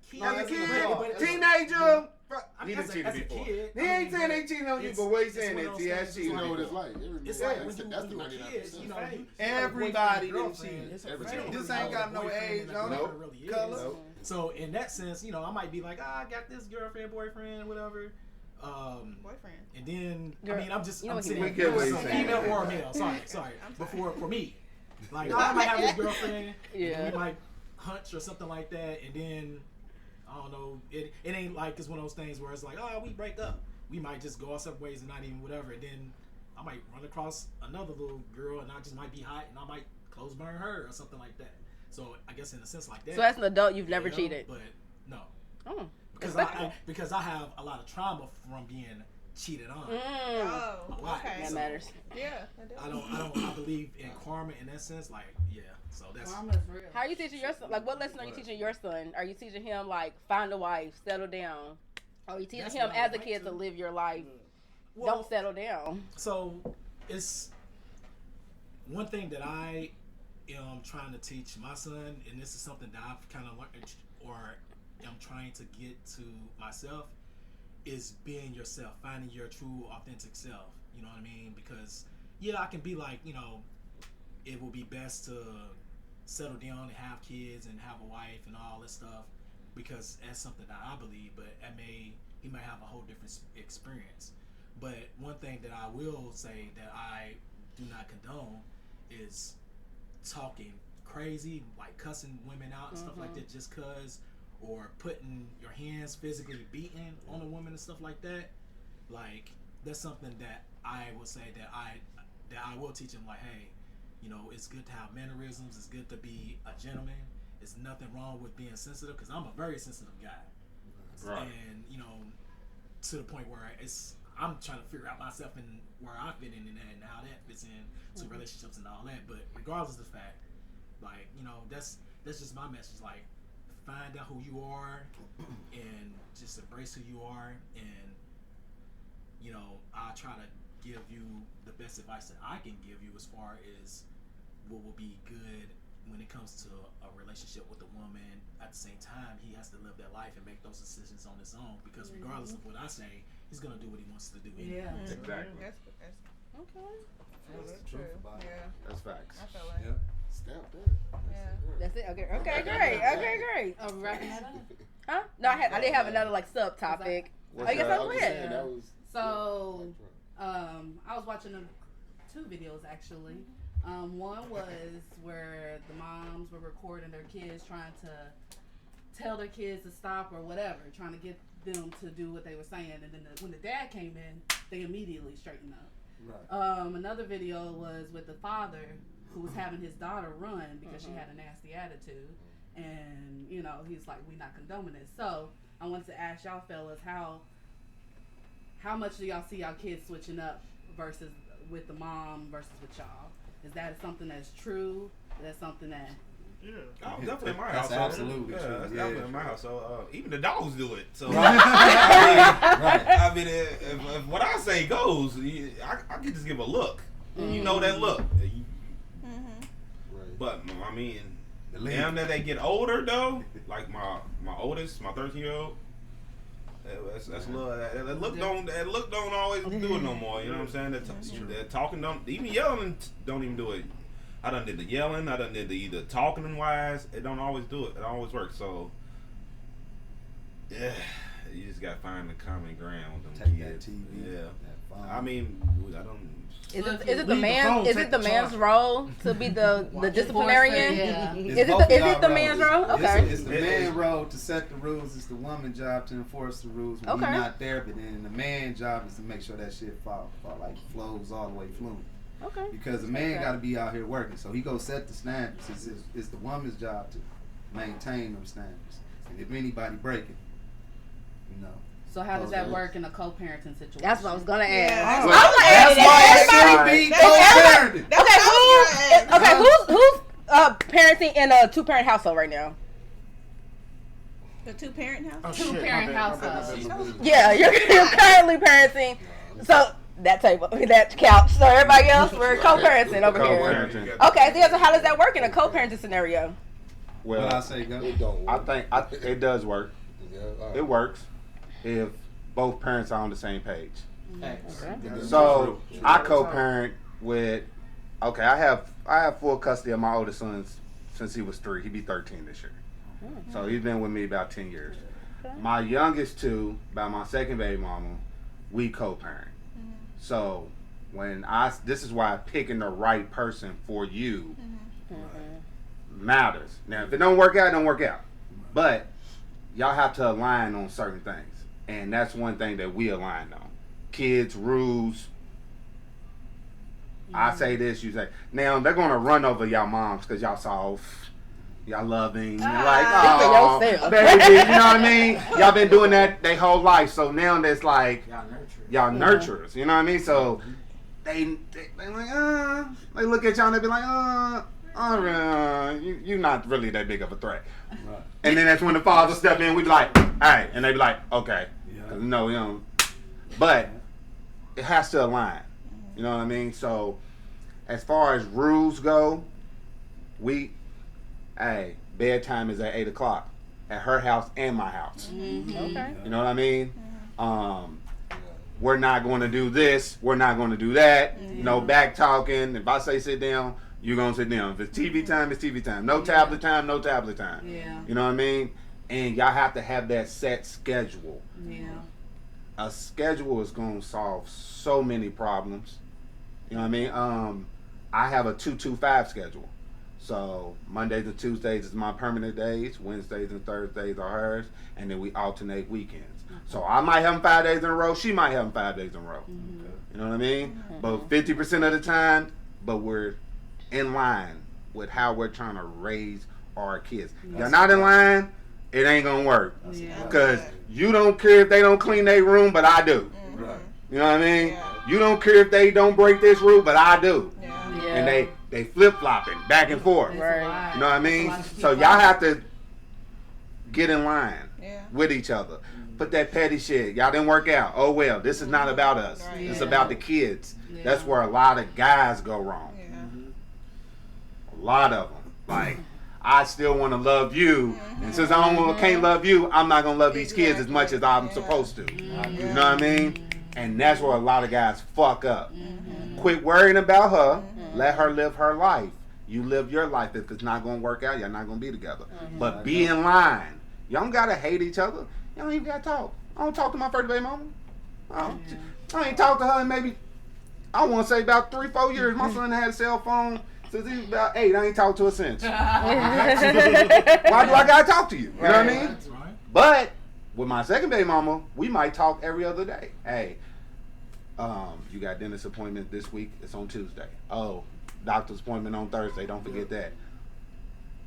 kid, but- teenager. I He mean, done as a cheated before. kid, He ain't saying they cheating on you, but what he's saying is he has cheated. You know what it's like. It's like when you were a kid, you know, Everybody done girlfriend, cheated. everybody. This ain't got no age on it. Really Color. is. So in that sense, you know, I might be like, I got this girlfriend, boyfriend, whatever. Boyfriend. And then I mean, I'm saying we get what he's saying. female or male. Sorry. Before for me, like I might have this girlfriend. Yeah. We might hunch or something like that, and then I don't know. It ain't like it's one of those things where it's like, oh, we break up. We might just go our separate ways and not even whatever. And then I might run across another little girl, and I just might be hot, and I might close burn her or something like that. So I guess in a sense like that. So as an adult, you've never cheated. But no. Oh. Because I have a lot of trauma from being cheated on. Oh, a lot. okay. That matters. Yeah, I believe in karma in that sense. Like, yeah. So that's Karma's real. How are you teaching your son? Like, what lesson are you teaching your son? Are you teaching him like find a wife, settle down? Or are you teaching That's him what I as a would kid like to live your life? Well, Don't settle down. So it's one thing that I am trying to teach my son, and this is something that I've kind of learned or am trying to get to myself, is being yourself, finding your true, authentic self. You know what I mean? Because yeah, I can be like, you know, it will be best to settle down and have kids and have a wife and all this stuff, because that's something that I believe. But he might have a whole different experience. But one thing that I will say that I do not condone is talking crazy, like cussing women out and stuff like that, just cause, or putting your hands physically beating on a woman and stuff like that. Like, that's something that I will say that I will teach him, like, hey, you know, it's good to have mannerisms, it's good to be a gentleman, there's nothing wrong with being sensitive, because I'm a very sensitive guy. Right. And, you know, to the point where I'm trying to figure out myself and where I fit in that and how that fits in to relationships and all that. But regardless of the fact, like, you know, that's just my message. Like, find out who you are and just embrace who you are. And, you know, I try to give you the best advice that I can give you as far as what will be good when it comes to a relationship with a woman. At the same time, he has to live that life and make those decisions on his own, because regardless of what I say, he's gonna do what he wants to do anyway. Yeah. Exactly. That's Okay. That's true. Yeah. That's facts. I feel like. Yep. Stamp that. Yeah. That's it. Okay, great. Oh, wrapping that up? Huh? No, I did have another like subtopic. Oh, you got something? Go ahead. So, I was watching two videos actually. One was where the moms were recording their kids trying to tell their kids to stop or whatever, trying to get them to do what they were saying, and then when the dad came in, they immediately straightened up. Right. Another video was with the father who was having his daughter run because she had a nasty attitude, and you know, he's like, we're not condoning this. So I wanted to ask y'all fellas, how much do y'all see y'all kids switching up versus with the mom versus with y'all? Is that something that's true? Is that something that... Yeah. Oh, definitely in my That's household. absolutely true. That's Yeah. definitely in my household. Even the dogs do it. So Right. I mean, if what I say goes, I can just give a look. You know that look. But I mean, damn that they get older though. Like my oldest, my 13-year-old. That's a little, that look don't always do it no more. You know what I'm saying? That talking don't, even yelling don't even do it. I done did the yelling. I done did the either talking wise. It don't always do it. It don't always work. So yeah, you just gotta find the common ground with them kids. That TV, yeah. that phone. I mean, I don't. Is it the man? Is it the man's role to be the disciplinarian? Yeah. Is it the man's role? Okay. It's the man's role to set the rules. It's the woman's job to enforce the rules when he's not there. But then the man's job is to make sure that shit flows all the way fluent. Okay. Because the man got to be out here working, so he go set the standards. It's the woman's job to maintain them standards. And if anybody break it, you know, So how does that work in a co-parenting situation? That's what I was gonna ask. Yeah. Who's parenting in a 2-parent household right now? The 2-parent house. Oh, 2-parent household. Yeah, you're currently parenting. So that table, that couch. So everybody else, we're co-parenting over here. Okay, so how does that work in a co-parenting scenario? Well, I say go. I think it does work. It works if both parents are on the same page. Okay. So I co-parent with. Okay, I have full custody of my oldest son since he was 3. He'd be 13 this year. So he's been with me about 10 years. My youngest 2, by my second baby mama, we co-parent. So this is why picking the right person for you matters. Now, if it don't work out, it don't work out. But y'all have to align on certain things. And that's one thing that we aligned on. Kids, rules. I say this, you say. Now, they're going to run over y'all moms because y'all soft. Y'all loving. You're like, oh, baby. You know what I mean? Y'all been doing that their whole life. So now that's like, y'all nurturers. You know what I mean? So they like, they look at y'all and they be like, you're not really that big of a threat. Right. And then that's when the father step in, we be like, hey, and they be like, okay. No, you know. But it has to align. You know what I mean? So as far as rules go, bedtime is at 8 o'clock at her house and my house. Okay. You know what I mean? We're not going to do this. We're not going to do that. No back talking. If I say sit down, you're going to sit down. If it's TV time, it's TV time. No tablet time, no tablet time. Yeah. You know what I mean? And y'all have to have that set schedule. Yeah. A schedule is going to solve so many problems. You know what I mean? I have a 2-2-5 schedule. So Mondays and Tuesdays is my permanent days. Wednesdays and Thursdays are hers. And then we alternate weekends. So I might have them 5 days in a row. She might have them 5 days in a row. You know what I mean? But 50% of the time, we're in line with how we're trying to raise our kids. You're not in line, it ain't going to work. Because you don't care if they don't clean their room, but I do. You know what I mean? You don't care if they don't break this rule, but I do. And they flip-flopping back and forth. Right. You know what I mean? So y'all have to get in line with each other. Put that petty shit. Y'all didn't work out. Oh, well, this is not about us. It's about the kids. That's where a lot of guys go wrong. A lot of them. Like, I still want to love you. And since I can't love you, I'm not going to love these kids as much as I'm supposed to. You know what I mean? And that's where a lot of guys fuck up. Quit worrying about her. Let her live her life. You live your life. If it's not going to work out, you're not going to be together. But be in line. Y'all don't got to hate each other. Y'all don't even got to talk. I don't talk to my first baby mama. I ain't talked to her in maybe, I want to say about 3-4 years. My son had a cell phone since he was about 8. I ain't talked to her since. Why do I got to talk to you? You know what I mean? But with my second baby mama, we might talk every other day. Hey, you got dentist appointment this week. It's on Tuesday. Oh, doctor's appointment on Thursday. Don't forget that.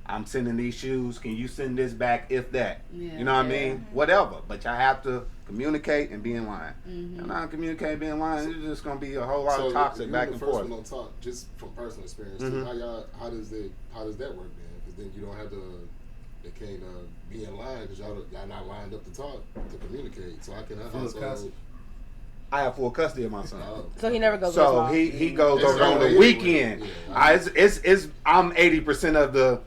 I'm sending these shoes. Can you send this back if that? You know what I mean? Whatever. But y'all have to communicate and be in line. And not communicate, be in line. It's just gonna be a whole lot of toxic back and forth. So talk just from personal experience. How does that work then? Because then you don't have to. They can't be in line because y'all not lined up to talk to communicate. So I can I have full custody of my son. So he never goes. So he goes over on the weekend. I'm 80% of the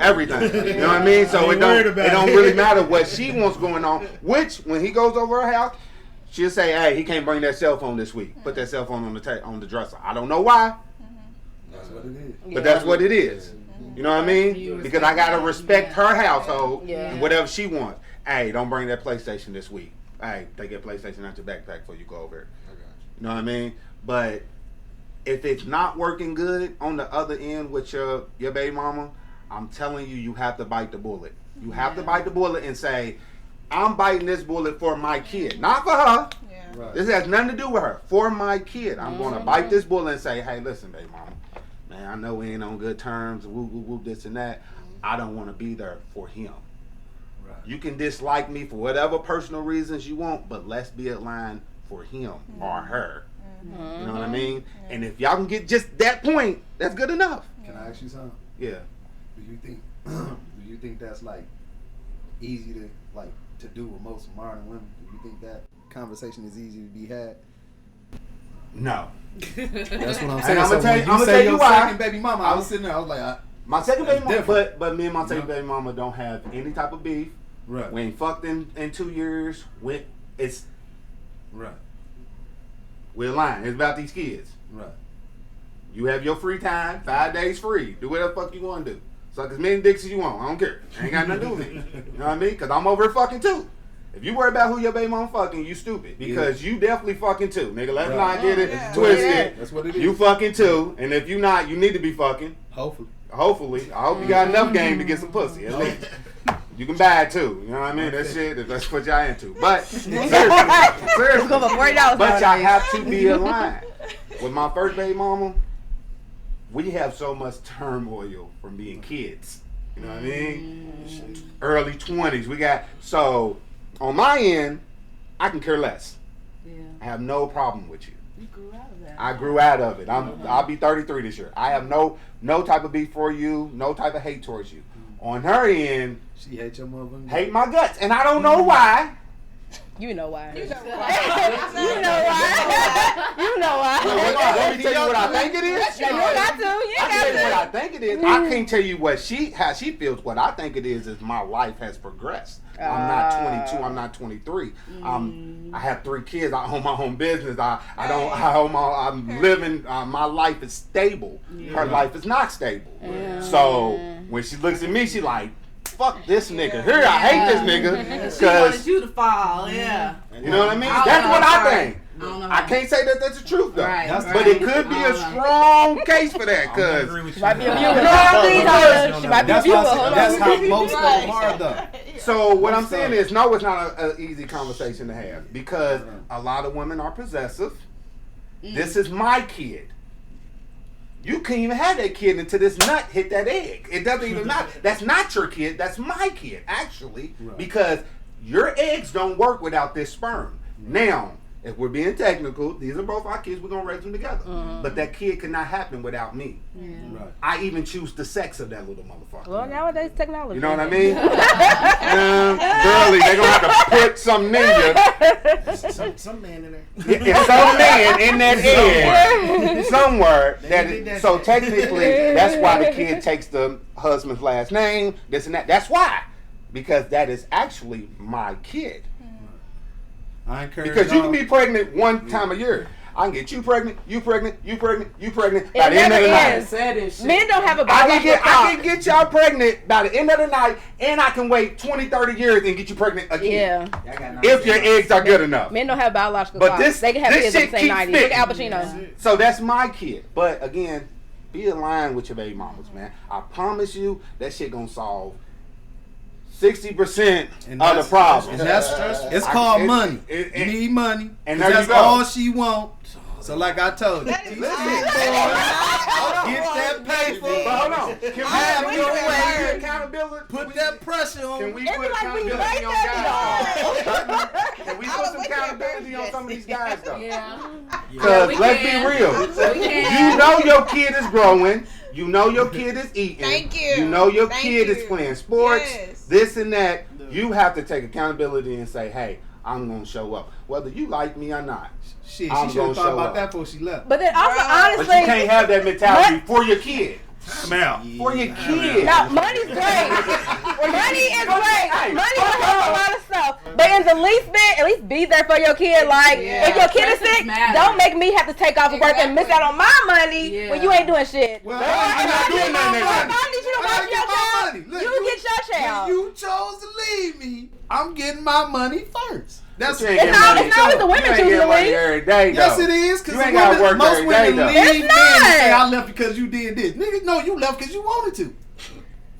everything. You know what I mean? So it don't really matter what she wants going on. Which when he goes over her house, she'll say, "Hey, he can't bring that cell phone this week. Put that cell phone on the dresser." I don't know why. That's what it is. But that's what it is. You know what I mean? Because I gotta respect her household and whatever she wants. Hey, don't bring that PlayStation this week. Hey, take that PlayStation out your backpack before you go over here. You know what I mean? But if it's not working good on the other end with your baby mama, I'm telling you, you have to bite the bullet. You have to bite the bullet and say, I'm biting this bullet for my kid. Not for her. Right. This has nothing to do with her. For my kid. I'm going to bite this bullet and say, hey, listen, baby mama. Man, I know we ain't on good terms. Whoop, whoop, whoop, this and that. I don't want to be there for him. Right. You can dislike me for whatever personal reasons you want, but let's be aligned for him or her. You know what I mean? And if y'all can get just that point, that's good enough. Can I ask you something? Yeah. Do you think that's like easy to do with most modern women? Do you think that conversation is easy to be had? No. That's what I'm And saying. I'm gonna So tell you why. second baby mama, I was sitting there, I was like, my second baby mama, different. but me and my second baby mama don't have any type of beef. Right. We ain't fucked in 2 years. It's right. We're aligned. It's about these kids. Right. You have your free time, 5 days free. Do whatever the fuck you want to do. Suck as many dicks as you want. I don't care. Ain't got nothing to do with me. You know what I mean? Because I'm over here fucking too. If you worry about who your baby mama fucking, you stupid. Because you definitely fucking too. Nigga, let's not get it twisted. That's what it is. You fucking too. And if you not, you need to be fucking. Hopefully. I hope you got enough game to get some pussy. At least. You can buy it too. You know what I mean? That shit, that's what y'all into. But seriously. But y'all have to be aligned. With my first baby mama, we have so much turmoil from being kids. You know what I mean? Early 20s. We got, so on my end, I can care less. Yeah. I have no problem with you. You grew out of that. I grew out of it. I'll be 33 this year. I have no type of beef for you, no type of hate towards you. On her end, she hates your mother. Hate my guts. And I don't know why. You know why. You know why. You know why. Let me tell you what I think it is. You got to. You I can got tell you what I to. think it is. I can't tell you how she feels. What I think it is my life has progressed. I'm not 22. I'm not 23. I have 3 kids. I own my own business. I'm living. My life is stable. Her life is not stable. So when she looks at me, she like, fuck this nigga. Here, I hate this nigga. She wanted you to fall, yeah. You know what I mean? That's what I think. I can't say that that's the truth though, but it could be a strong case for that because she might be a viewer. She might be a viewer. That's how most of them are though. So what I'm saying is, no, it's not an easy conversation to have because a lot of women are possessive. This is my kid. You can't even have that kid until this nut hit that egg. It doesn't even matter. That's not your kid. That's my kid, actually, because your eggs don't work without this sperm. Now, if we're being technical, these are both our kids. We're going to raise them together. But that kid cannot happen without me. I even choose the sex of that little motherfucker. Well, nowadays technology. You know what I mean? Girlie, they're going to have to put some ninja. Some man in there. It's some man in that egg somewhere. So technically, that's why the kid takes the husband's last name, this and that. That's why. Because that is actually my kid. I encourage because you can be pregnant one time a year. I can get you pregnant, you pregnant, you pregnant, you pregnant by the end of the night. Men don't have a biological clock. I can get y'all pregnant by the end of the night, and I can wait 20, 30 years and get you pregnant again. Yeah. If your eggs are good enough. Men don't have biological clocks. They can have kids in the same 90s. Look at Al Pacino. So that's my kid. But again, be aligned with your baby mamas, man. I promise you that shit gonna solve 60% of the problem. And it's called money. You need money. And that's all she want. So like I told you, get that paper. But hold on. Can we have your way accountability? Put that pressure on. Can we put accountability on guys? Can we put some accountability on some of these guys though? Yeah. Because let's be real. You know your kid is growing. You know your kid is eating. Thank you. You know your kid is playing sports. This and that. You have to take accountability and say, hey, I'm going to show up. Whether you like me or not. Shit, she should have thought about that before she left. But then also, honestly. But you can't have that mentality for your kid. Smell. For your kid. Now, money's great. Money is great. Money will help a lot of stuff. But in the least bit, at least be there for your kid. Like, if your kid is sick, don't make me have to take off of work and miss out on my money when you ain't doing shit. Well, I'm not doing nothing. You get your child. When you chose to leave me, I'm getting my money first. That's it's not always the women choosing to leave. Every day, yes, it is. Because most women leave men and say, I left because you did this. Nigga, no, you left because you wanted to.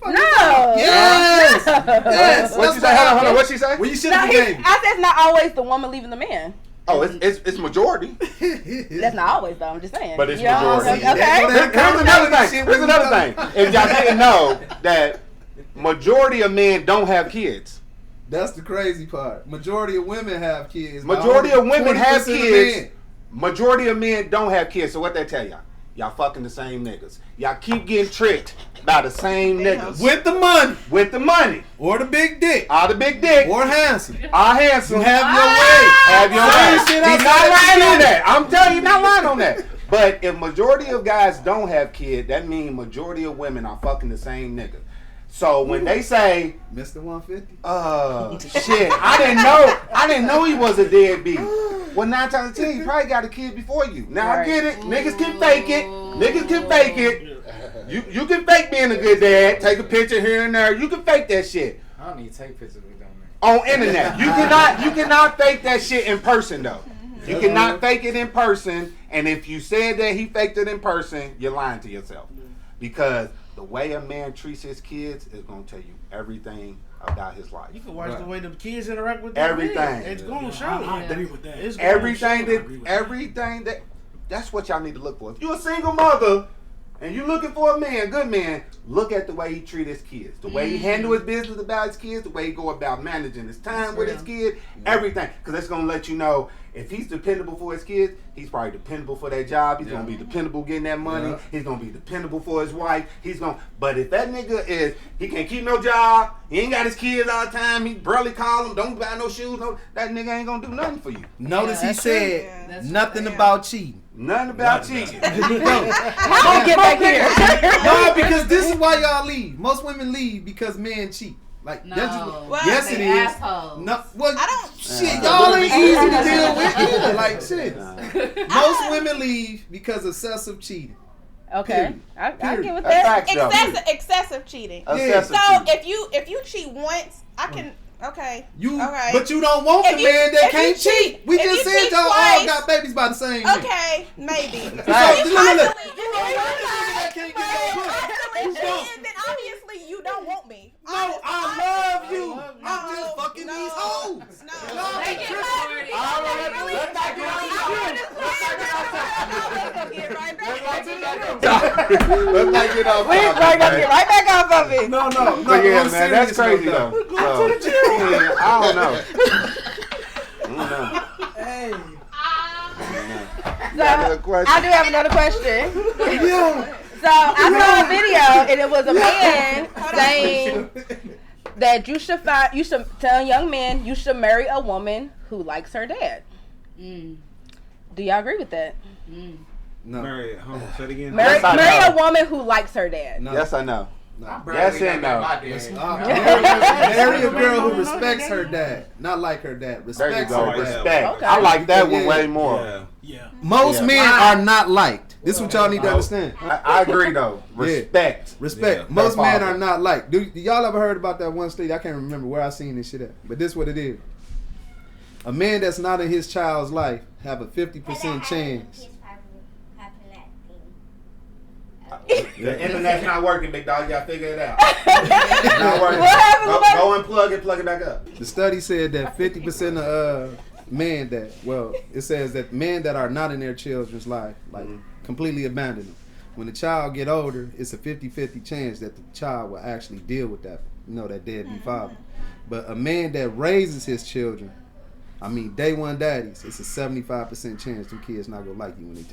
No. Yes. Yes. What you say? Hold on. What she say? Well, you should have forgave me. I said it's not always the woman leaving the man. Oh, it's majority. That's not always though. I'm just saying. But it's majority. Okay. Here's another thing. If y'all didn't know that majority of men don't have kids. That's the crazy part. Majority of women have kids. Majority of women have 20% of kids. men. Majority of men don't have kids. So what they tell y'all? Y'all fucking the same niggas. Y'all keep getting tricked by the same niggas. With the money. With the money. Or the big dick. Or the big dick. Or handsome. Or handsome. You have your way. Have your Same way. shit I He's not said lying on again. that. I'm telling you, not lying on that. But if majority of guys don't have kids, that means majority of women are fucking the same nigga. So when they say Mr. 150, shit, I didn't know he was a deadbeat. Well, 9 times out of 10, he probably got a kid before you. Now I get it. Niggas can fake it. Niggas can fake it. You can fake being a good dad. Take a picture here and there. You can fake that shit. I don't need to take pictures with them. On internet. You cannot fake that shit in person though. You cannot fake it in person. And if you said that he faked it in person, you're lying to yourself. Because the way a man treats his kids is gonna tell you everything about his life. You can watch the way the kids interact with their everything. men. It's gonna show. I agree with that. It's Everything that's what y'all need to look for. If you're a single mother and you're looking for a man, good man, look at the way he treat his kids, the way he handle his business about his kids, the way he go about managing his time with his kids, everything. Because that's gonna let you know if he's dependable for his kids, he's probably dependable for that job. He's gonna be dependable getting that money. He's gonna be dependable for his wife. But if that nigga he can't keep no job, he ain't got his kids all the time, he barely call them, don't buy no shoes, that nigga ain't gonna do nothing for you. Notice he said nothing about cheating. Nothing about cheating. How do you get back here? No, because this is why y'all leave. Most women leave because men cheat. Like, No. yes, it is. Assholes. No, well, I don't. shit, y'all ain't easy to deal with either. Like, shit. Most women leave because of excessive cheating. Okay, I get with That's that. facts, Excessive cheating. Excessive So cheating. if you cheat once, I can. Okay. Okay. But you don't want the man that can't cheat. We just said y'all all got babies by the same nigga. Okay, maybe. So, If you look. constantly cheating, then obviously you don't want me. No, I love you. I'm just fucking these hoes. No. They get party. Let's not get off. We probably gotta get right back off of it. No. But yeah, I'm man, that's serious crazy though. though. Yeah, I don't know. Hey. So, Another question. I do have another question. Yeah. So I saw a video and it was a man saying that you should tell a young man you should marry a woman who likes her dad. Do y'all agree with that? No. Marry, hold on, say it again. Marry Yes, I know. a woman who likes her dad. No. Yes, I know. No. Yes and no. Marry a girl who respects her dad, not like her dad. There you Respects go. her dad. Respect. Okay. I like that one Yeah. way more. Yeah. Yeah. Most Yeah. men are not liked. This is what y'all need to understand. I agree though. Respect. Respect. Yeah. Most Her men father. are not liked. Do y'all ever heard about that one state? I can't remember where I seen this shit at. But this is what it is. A man that's not in his child's life have a 50% chance. The internet's not working, big dog. You gotta figure it out. It's not working. What happened? Go and plug it back up. The study said that 50% of men it says that men that are not in their children's life, like completely abandon them. When the child get older, it's a 50-50 chance that the child will actually deal with that, that deadbeat father. But a man that raises his children, day one daddies, it's a 75% chance them kids not gonna like you when they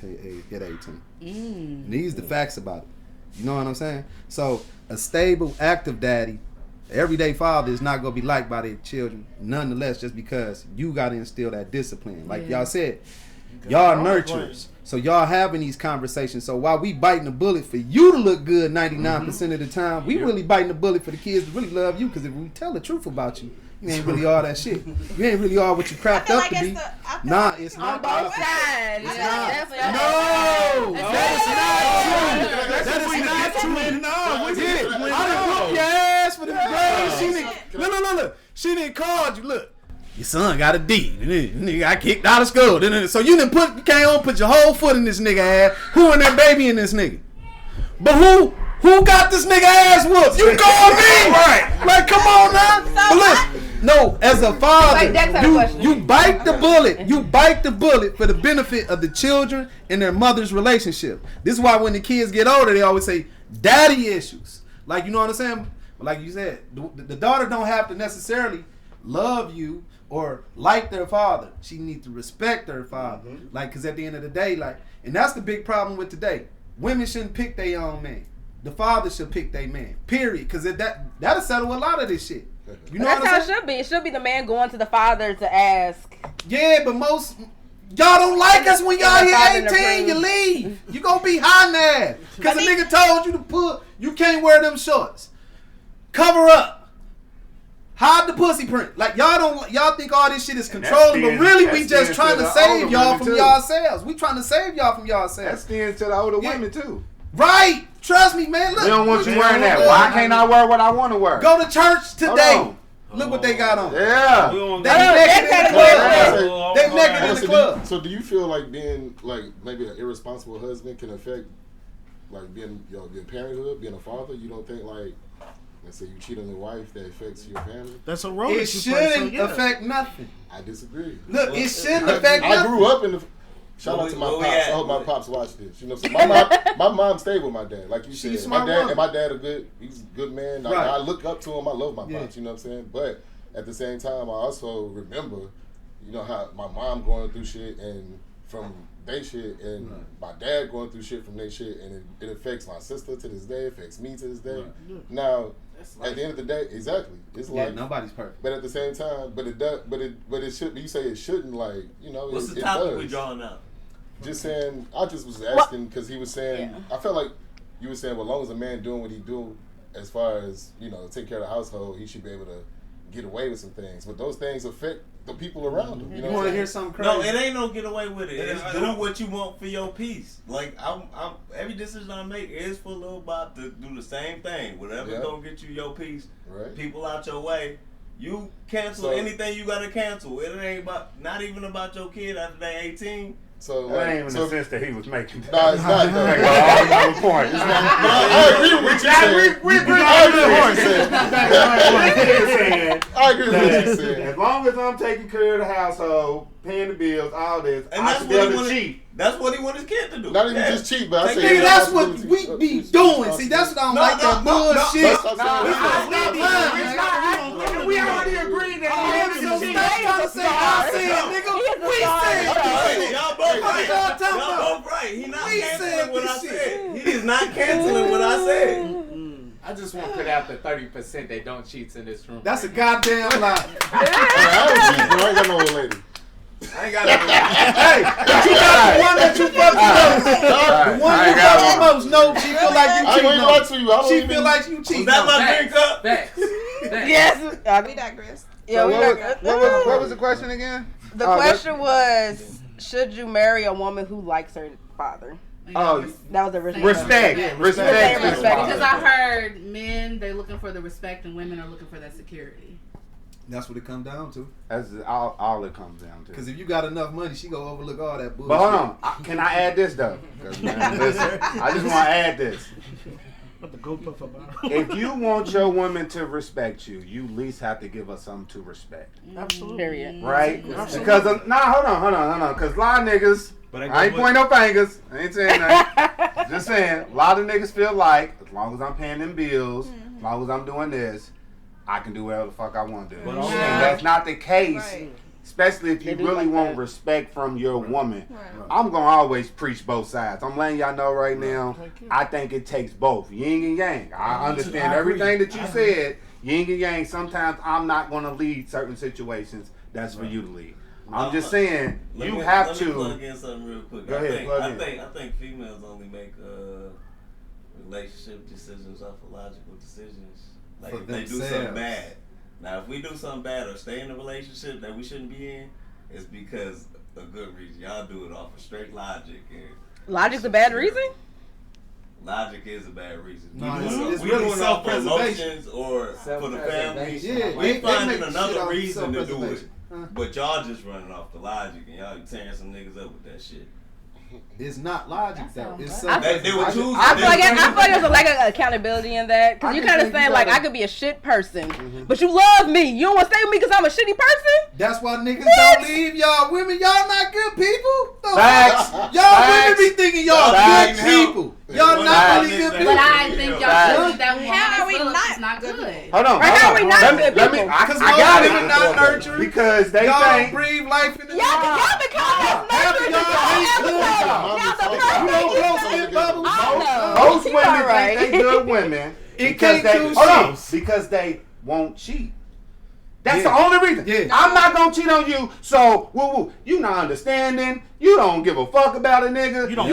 get 18. And these the facts about it. You know what I'm saying? So a stable, active daddy, everyday father is not gonna be liked by their children, nonetheless, just because you gotta instill that discipline. Like y'all said, y'all nurturers. So y'all having these conversations. So while we biting the bullet for you to look good 99% of the time, we really biting the bullet for the kids to really love you. Because if we tell the truth about you, you ain't really all that shit. You ain't really all what you crapped up to be. Nah, it's not. On both sides. No, Definitely. that is not true. No, I done whooped your ass for the grades. Look. She didn't call you. Look, your son got a D. Nigga got kicked out of school. So you can't put your whole foot in this nigga ass. Who in that baby in this nigga? But who got this nigga ass whooped? You call me, right? Like, come on now. But listen. No, as a father, you bite the bullet. You bite the bullet for the benefit of the children and their mother's relationship. This is why when the kids get older, they always say daddy issues. Like, you know what I'm saying? Like you said, the daughter don't have to necessarily love you or like their father. She needs to respect their father. Like, because at the end of the day, like, and that's the big problem with today. Women shouldn't pick their own man. The father should pick their man. Period. Because that'll settle a lot of this shit. You know That's what I'm how it saying? should be. It should be the man going to the father to ask. Yeah, but most y'all don't like us when y'all hit 18. You leave. You gonna be high now because the nigga told you to put. You can't wear them shorts. Cover up. Hide the pussy print. Like y'all think all this shit is controlling, but really we just trying to save y'all from yourselves. We trying to save y'all from yourselves. That stems to the older women too. Right. Trust me, man. Look, We don't want you wearing that. Why can't I wear what I want to wear? Go to church today. Look what they got on. Yeah. They naked in the club. They naked in the club. So do you feel like being like maybe an irresponsible husband can affect like being parenthood, being a father? You don't think like, let's say you cheat on your wife, that affects your family? That's a role. It shouldn't affect nothing. I disagree. Look, it shouldn't affect nothing. I grew up in the. Shout out to my pops. I hope my pops watch this. You know, so my mom stayed with my dad, like you said. My dad he's a good man. Right. I look up to him. I love my pops. You know what I'm saying? But at the same time, I also remember, you know, how my mom going through shit and from they shit, and my dad going through shit from they shit, and it affects my sister to this day. Affects me to this day. Right. Now, at the end of the day, exactly, it's like nobody's perfect. But at the same time, but it does. But it should. You say it shouldn't. Like, you know, what's the topic we drawing out? Just saying, I just was asking because he was saying, I felt like you were saying, well, as long as a man doing what he do, as far as, you know, take care of the household, he should be able to get away with some things. But those things affect the people around him. You know, want to hear something crazy? No, it ain't no get away with it. It's do what you want for your peace. Like I'm every decision I make is for Lil Bob to do the same thing. Whatever's gonna get you your peace. Right. People out your way. You cancel anything you gotta cancel. It ain't not even about your kid after they 18. So that ain't even the sense that he was making. No, it's not. No, point. It's not. I agree with what you said. As long as I'm taking care of the household, paying the bills, all this, and I should be able to cheat. That's what he want his kid to do. Not even just cheat, but I say nigga, that's what we be doing. See, that's what I don't like that bullshit. We already agreed that he was Y'all both right. He not canceling what I said. He is not canceling what I said. I just want to put out the 30% that don't cheat in this room. That's a goddamn lie. I ain't got no old lady. I ain't got no Hey, but you got the one that you fuck the most. The one you fuck the most. No, she feel like you cheating on. She feel like you cheating. Is that my drink up? Yes. We digress. Yeah, what was the question again? The question was, should you marry a woman who likes her father? Oh, that was a respect. Respect. Because I heard men, they're looking for the respect, and women are looking for that security. That's what it comes down to. That's all it comes down to. Because if you got enough money, she gonna overlook all that bullshit. But hold on, can I add this though? Man, listen, I just want to add this. If you want your woman to respect you, you at least have to give her something to respect. Absolutely. Period. Right? Absolutely. Because hold on. Because a lot of niggas, I ain't pointing no fingers. I ain't saying that. Just saying, a lot of niggas feel like as long as I'm paying them bills, as long as I'm doing this, I can do whatever the fuck I want to do. And that's not the case. Right. Especially if you really want respect from your woman. Right. I'm going to always preach both sides. I'm letting y'all know right now, I think it takes both. Yin and yang. I understand everything that you said. Yin and yang. Sometimes I'm not going to lead certain situations. That's for you to lead. I'm just saying, you have to. Let me plug in something real quick. Go ahead, I think females only make relationship decisions off of logical decisions. Like if they do something bad. Now, if we do something bad or stay in a relationship that we shouldn't be in, it's because a good reason. Y'all do it off of straight logic. And logic's a bad reason? Logic is a bad reason. No, it's we really doing it off for self-preservation. emotions or for the family. Yeah, we finding another reason to do it. But y'all just running off the logic and y'all tearing some niggas up with that shit. It's not logic though. It's I feel like there's a lack of accountability in that because you kind of saying like I could be a shit person, but you love me. You don't want to stay with me because I'm a shitty person. That's why niggas don't leave y'all women. Y'all not good people. Facts. Y'all women be thinking y'all good people. Y'all not really good people. But I think y'all should that one. How are we not good? Hold on. How are we not good Let me. people? I got it. Not nurturing. Because they y'all think. breathe life in the Y'all become nurturing the You don't blow spit bubbles. Most women think they good women because because they won't cheat. That's the only reason. Yeah. I'm not gonna cheat on you. So, you not understanding. You don't give a fuck about a nigga. You don't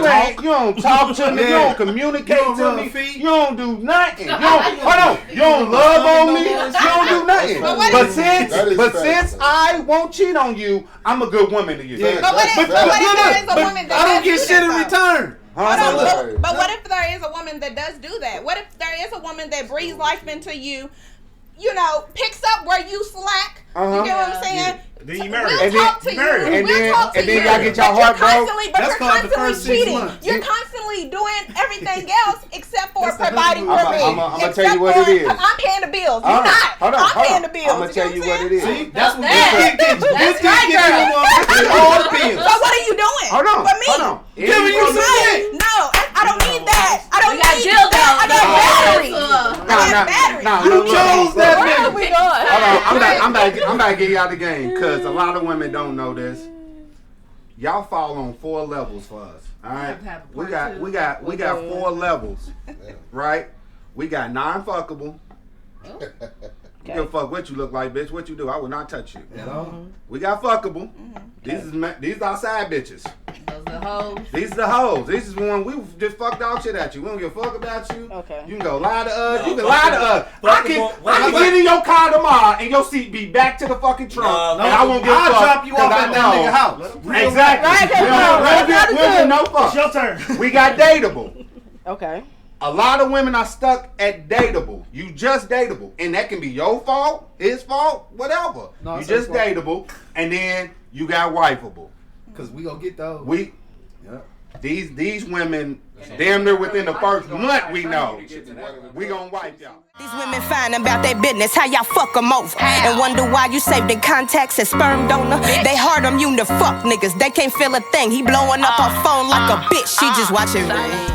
talk to me. You don't communicate to me. You don't do nothing. You don't love on me. You don't do nothing. But since I won't cheat on you, I'm a good woman to you. But what if there is a woman that I don't get shit in return. But what if there is a woman that does do that? What if there is a woman that breathes life into you? You know, picks up where you slack. You know what I'm saying? Then you marry. We'll talk to you. And then y'all get But your heart broke. you're constantly cheating. You're constantly doing everything else except for providing for me. I'm gonna tell you what it is. I'm paying the bills. You're not. I'm paying the bills. I'm gonna tell you what it is. See, that's what this right, girl. All the bills. So what are you doing? Hold on. For me? Hold on. Giving you some shit. No, I don't need that. I don't need Jill that. I got batteries. You chose that nigga. we going? Hold on. I'm about to get you out of the game because a lot of women don't know this. Y'all fall on 4 levels for us. All right. We got 4 levels. Right? We got non-fuckable. Give a fuck what you look like, bitch. What you do? I will not touch you. We got fuckable. These are side bitches. Those are the hoes. These are the hoes. This is one we just fucked all shit at you. We don't give a fuck about you. Okay. You can go lie to us. You can lie to us. I can get in your car tomorrow and your seat be back to the fucking trunk. And I won't give a fuck. I'll drop you off at that nigga house. Exactly. We don't give no fuck. It's your turn. We got dateable. Okay. A lot of women are stuck at dateable. You just dateable. And that can be your fault, his fault, whatever. No, you just dateable. And then you got wifeable. Because we gonna get those. These women, damn near within the first month, we know. We gonna wipe y'all. These women fine about their business, how y'all fuck them over. And wonder why you saved in contacts as sperm donor. They hard on you to fuck niggas, they can't feel a thing. He blowing up her phone like a bitch, she just watching rain.